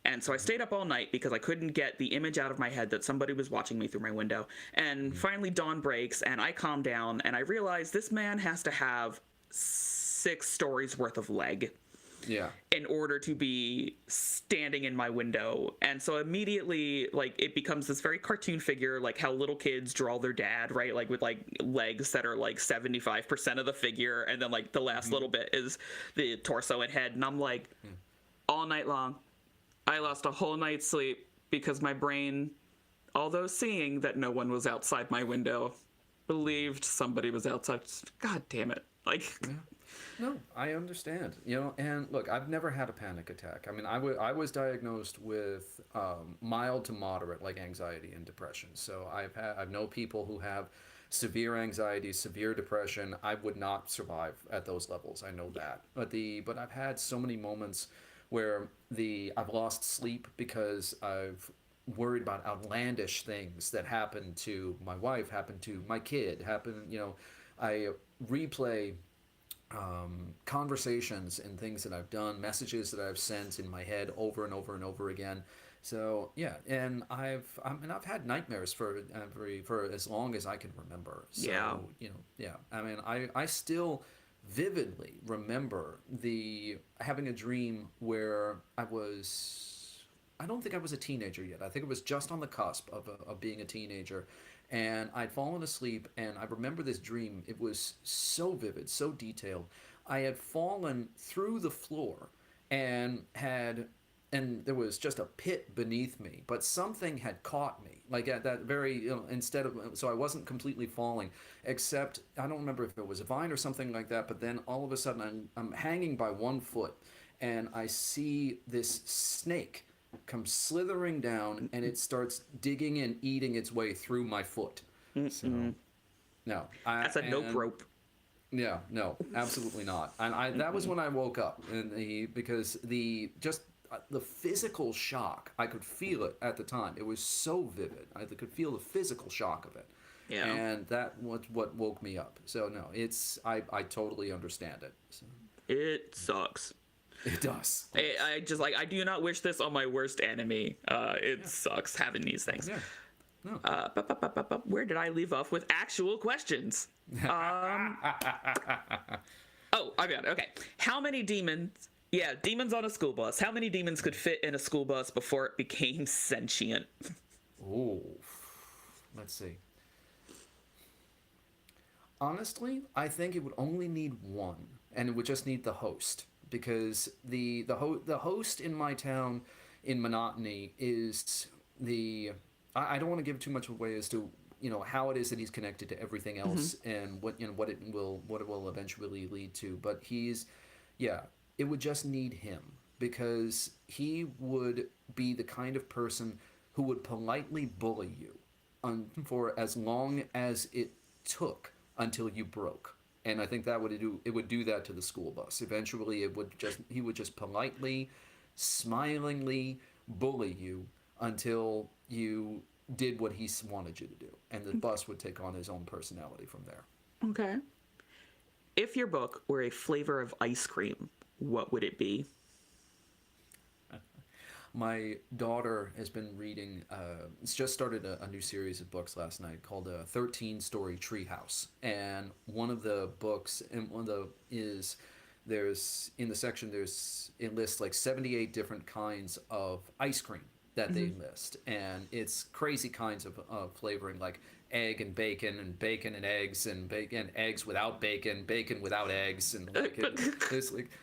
And so I stayed up all night because I couldn't get the image out of my head that somebody was watching me through my window. And finally dawn breaks, and I calm down, and I realize this man has to have 6 stories worth of leg. Yeah. In order to be standing in my window. And so immediately, like, it becomes this very cartoon figure, like how little kids draw their dad, right? Like with like legs that are like 75% of the figure, and then like the last little bit is the torso and head. And I'm like, all night long, I lost a whole night's sleep because my brain, although seeing that no one was outside my window, believed somebody was outside. God damn it. Like... Yeah. No, I understand. And look, I've never had a panic attack. I mean, I was diagnosed with mild to moderate, like, anxiety and depression. So I've known people who have severe anxiety, severe depression. I would not survive at those levels. I know that. But I've had so many moments where I've lost sleep because I've worried about outlandish things that happened to my wife, happened to my kid, I replay conversations and things that I've done, messages that I've sent in my head over and over and over again. So yeah, and I've had nightmares for as long as I can remember. So, I mean, I still vividly remember having a dream where I don't think I was a teenager yet. I think it was just on the cusp of being a teenager. And I'd fallen asleep, and I remember this dream. It was so vivid, so detailed. I had fallen through the floor and there was just a pit beneath me, but something had caught me, like at that very, so I wasn't completely falling, except I don't remember if it was a vine or something like that, but then all of a sudden I'm hanging by one foot, and I see this snake come slithering down, and it starts digging and eating its way through my foot. So, no. That's a nope rope. Yeah, no, absolutely not. And that was when I woke up, because the physical shock, I could feel it at the time. It was so vivid. I could feel the physical shock of it. Yeah. And that was what woke me up. So, no, I totally understand it. So. It sucks. It does. I do not wish this on my worst enemy. It sucks having these things. Yeah. No. Where did I leave off with actual questions? Oh, I got it. Okay. How many demons? Yeah, demons on a school bus. How many demons could fit in a school bus before it became sentient? Oh, let's see. Honestly, I think it would only need one, and it would just need the host, because the host in my town in Monotony is the I don't want to give too much away as to how it is that he's connected to everything Hmm. else and what it will eventually lead to. But yeah, it would just need him, because he would be the kind of person who would politely bully you for as long as it took until you broke. And I think it would do that to the school bus. Eventually, he would just politely, smilingly bully you until you did what he wanted you to do, and the bus would take on his own personality from there. Okay. If your book were a flavor of ice cream, what would it be? My daughter has been reading. It's just started a new series of books last night called a 13-Story Treehouse, and one of the books, and one of the is there's in the section it lists like 78 different kinds of ice cream that they list, and it's crazy kinds of flavoring, like egg and bacon and eggs, and bacon eggs without bacon, bacon without eggs, and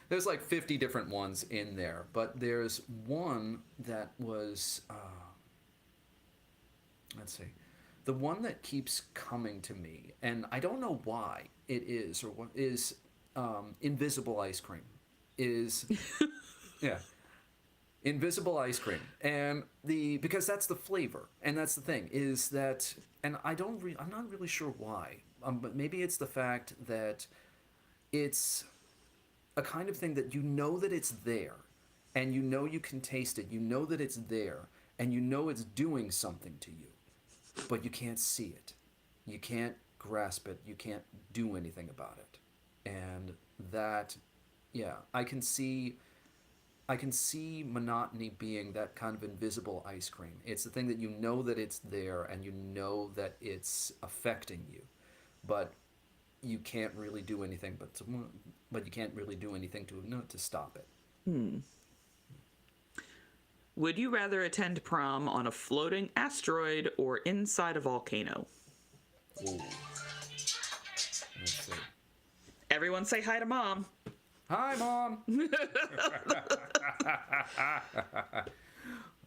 there's like 50 different ones in there. But there's one that was let's see, the one that keeps coming to me, and I don't know why it is, or what is invisible ice cream is yeah, invisible ice cream. And because that's the flavor, and that's the thing, is that, and I'm not really sure why, but maybe it's the fact that it's a kind of thing that that it's there, and you can taste it, that it's there, and it's doing something to you, but you can't see it, you can't grasp it, you can't do anything about it. And that, yeah, I can see monotony being that kind of invisible ice cream. It's the thing that that it's there, and that it's affecting you, but you can't really do anything but you can't really do anything to stop it. Would you rather attend prom on a floating asteroid or inside a volcano? Ooh. Let's see. Everyone say hi to mom. Hi, Mom.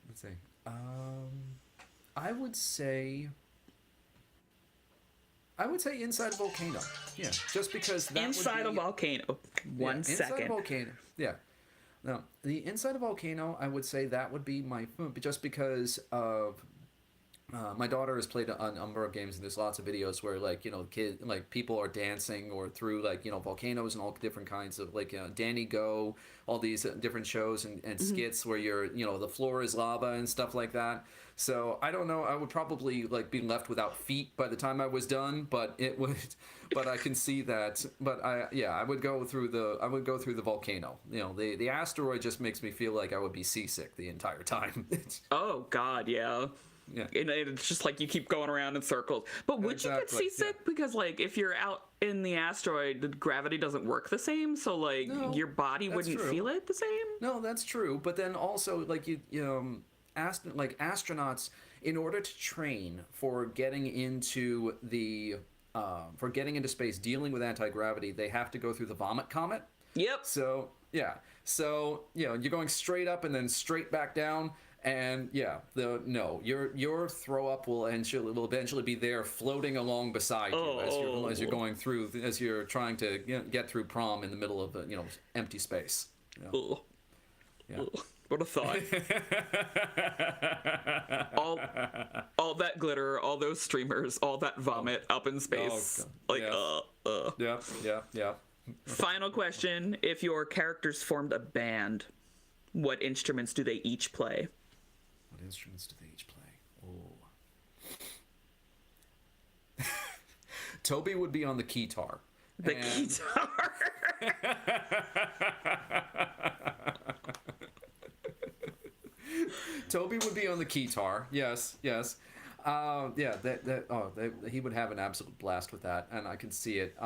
Let's see. I would say inside a volcano. Yeah, just because that Inside a volcano. One inside second. a volcano. Yeah. Now, the inside a volcano, I would say that would be my, just because of my daughter has played a number of games, and there's lots of videos where people are dancing or through volcanoes and all different kinds of Danny Go, all these different shows and skits where the floor is lava and stuff like that. So I don't know, I would probably be left without feet by the time I was done, but I can see that. But I would go through the volcano. The asteroid just makes me feel like I would be seasick the entire time. Oh God, yeah. Yeah. And it's just like you keep going around in circles. But would you get seasick? Yeah. Because if you're out in the asteroid, the gravity doesn't work the same, so No, your body wouldn't feel it the same. No, that's true. But then also astronauts, in order to train for getting into space, dealing with anti-gravity, they have to go through the vomit comet. Yep. So yeah. So you're going straight up and then straight back down. And yeah, your throw up will eventually be there floating along beside you as you're going through, as you're trying to get through prom in the middle of empty space. Yeah. What a thought. all that glitter, all those streamers, all that vomit up in space. Yeah. Final question: if your characters formed a band, what instruments do they each play? What instruments do they each play? Oh. Toby would be on the keytar. The guitar. Toby would be on the keytar. Yes. He would have an absolute blast with that, and I can see it.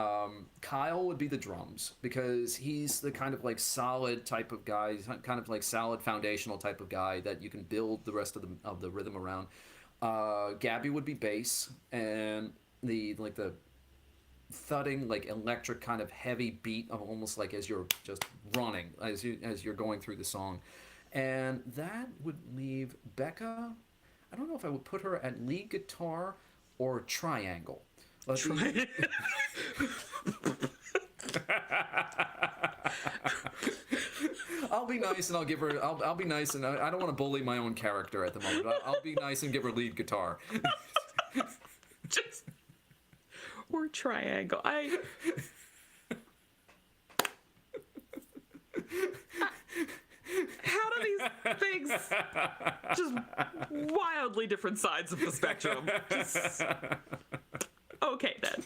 Kyle would be the drums, because he's the kind of solid type of guy, kind of solid foundational type of guy that you can build the rest of the rhythm around. Gabby would be bass, and the thudding, like electric kind of heavy beat of almost like as you're just running, as you're going through the song. And that would leave Becca. I don't know if I would put her at lead guitar or triangle. I'll be nice and I'll give her. I'll be nice and I don't want to bully my own character at the moment. I'll be nice and give her lead guitar. Just or triangle. How do these things just wildly different sides of the spectrum? Okay then.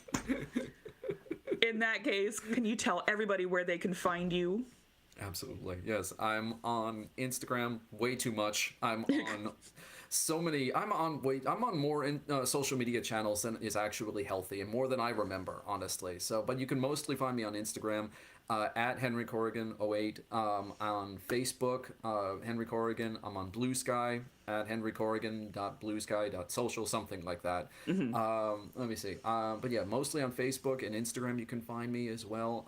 In that case, can you tell everybody where they can find you? Absolutely. Yes, I'm on Instagram way too much. I'm on so many. I'm on more social media channels than is actually healthy, and more than I remember, honestly. So, but you can mostly find me on Instagram at Henry Corrigan 08. On Facebook, Henry Corrigan. I'm on Blue Sky at henrycorrigan.bluesky.social, something like that. Let me see. But yeah, mostly on Facebook and Instagram you can find me as well.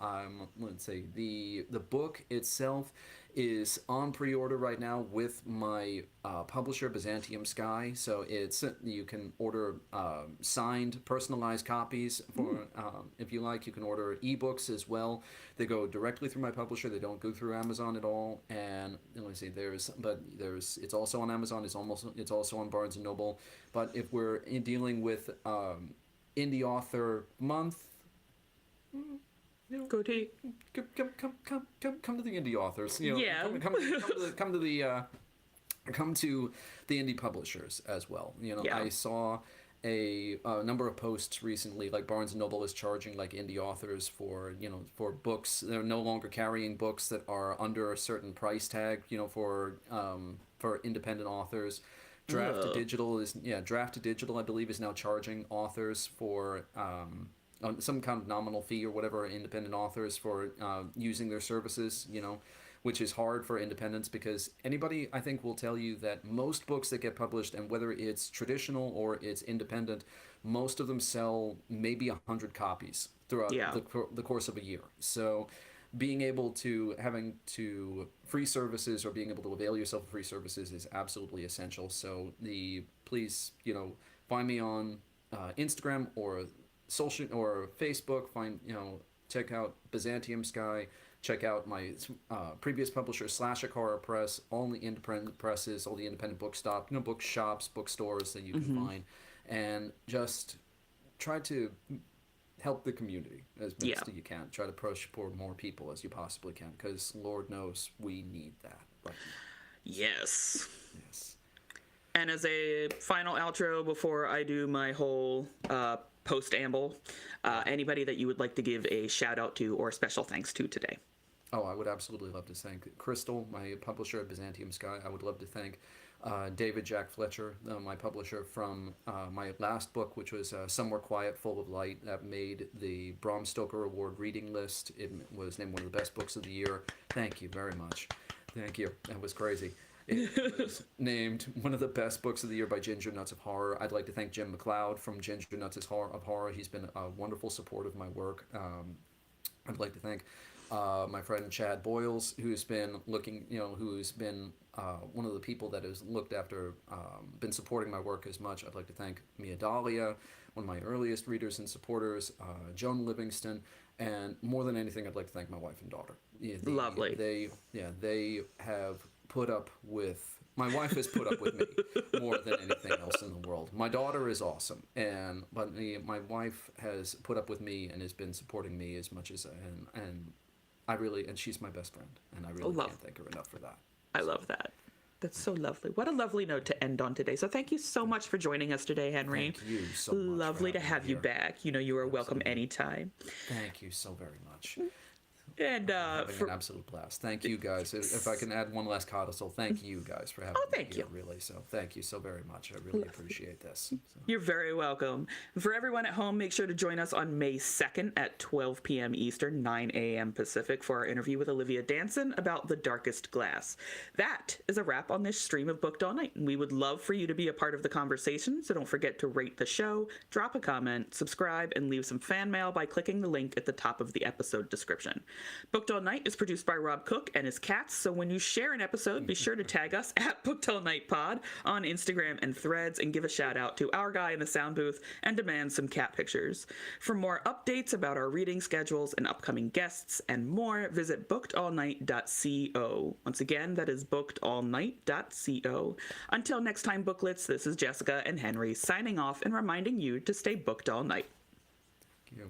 Let's see. The book itself is on pre-order right now with my publisher Byzantium Sky. So you can order signed, personalized copies for if you like. You can order ebooks as well. They go directly through my publisher. They don't go through Amazon at all. And let me see. It's also on Amazon. It's also on Barnes and Noble. But if we're dealing with indie author month. Go to come to the indie authors. Yeah. Come to the indie publishers as well. Yeah. I saw a number of posts recently, like Barnes and Noble is charging like indie authors for books. They're no longer carrying books that are under a certain price tag. For independent authors. Draft to Digital, I believe, is now charging authors for some kind of nominal fee or whatever, independent authors for using their services, which is hard for independents because anybody, I think, will tell you that most books that get published, and whether it's traditional or it's independent, most of them sell maybe 100 copies throughout the course of a year. So being able to free services or being able to avail yourself of free services is absolutely essential. So please, find me on Instagram or social or Facebook. Check out Byzantium Sky. Check out my previous publisher, Slashic Horror Press, all the independent presses, all the independent bookshops, bookstores that you can find, and just try to help the community as best as you can. Try to push for more people as you possibly can, because Lord knows we need that right now. Yes. And as a final outro before I do my whole post-amble, anybody that you would like to give a shout out to or special thanks to today? Oh, I would absolutely love to thank Crystal, my publisher at Byzantium Sky. I would love to thank David Jack Fletcher, my publisher from my last book, which was Somewhere Quiet, Full of Light, that made the Bram Stoker Award reading list. It was named one of the best books of the year. Thank you very much. Thank you. That was crazy. It was named one of the best books of the year by Ginger Nuts of Horror. I'd like to thank Jim McLeod from Ginger Nuts of Horror. He's been a wonderful support of my work. I'd like to thank my friend Chad Boyles, who's been who's been one of the people that has looked after, been supporting my work as much. I'd like to thank Mia Dahlia, one of my earliest readers and supporters, Joan Livingston, and more than anything, I'd like to thank my wife and daughter. Lovely. They have put up with. My wife has put up with me more than anything else in the world. My daughter is awesome, but my wife has put up with me and has been supporting me as much as and she's my best friend, and I really can't thank her enough for that. I love that. That's so lovely. What a lovely note to end on today. So thank you so much for joining us today, Henry. Thank you so much. Lovely to have you back. You are welcome anytime. Thank you so very much. And Having an absolute blast. Thank you guys. If I can add one last codicil, thank you guys for having me thank here, you. really. So thank you so very much. I really appreciate this. So. You're very welcome. For everyone at home, make sure to join us on May 2nd at 12 p.m. Eastern, 9 a.m. Pacific for our interview with Olivia Danson about The Darkest Glass. That is a wrap on this stream of Booked All Night. We would love for you to be a part of the conversation, so don't forget to rate the show, drop a comment, subscribe, and leave some fan mail by clicking the link at the top of the episode description. Booked All Night is produced by Rob Cook and his cats, so when you share an episode, be sure to tag us at Booked All Night Pod on Instagram and Threads and give a shout out to our guy in the sound booth and demand some cat pictures. For more updates about our reading schedules and upcoming guests and more, visit bookedallnight.co. Once again, that is bookedallnight.co. Until next time, booklets, this is Jessica and Henry signing off and reminding you to stay booked all night. Thank you.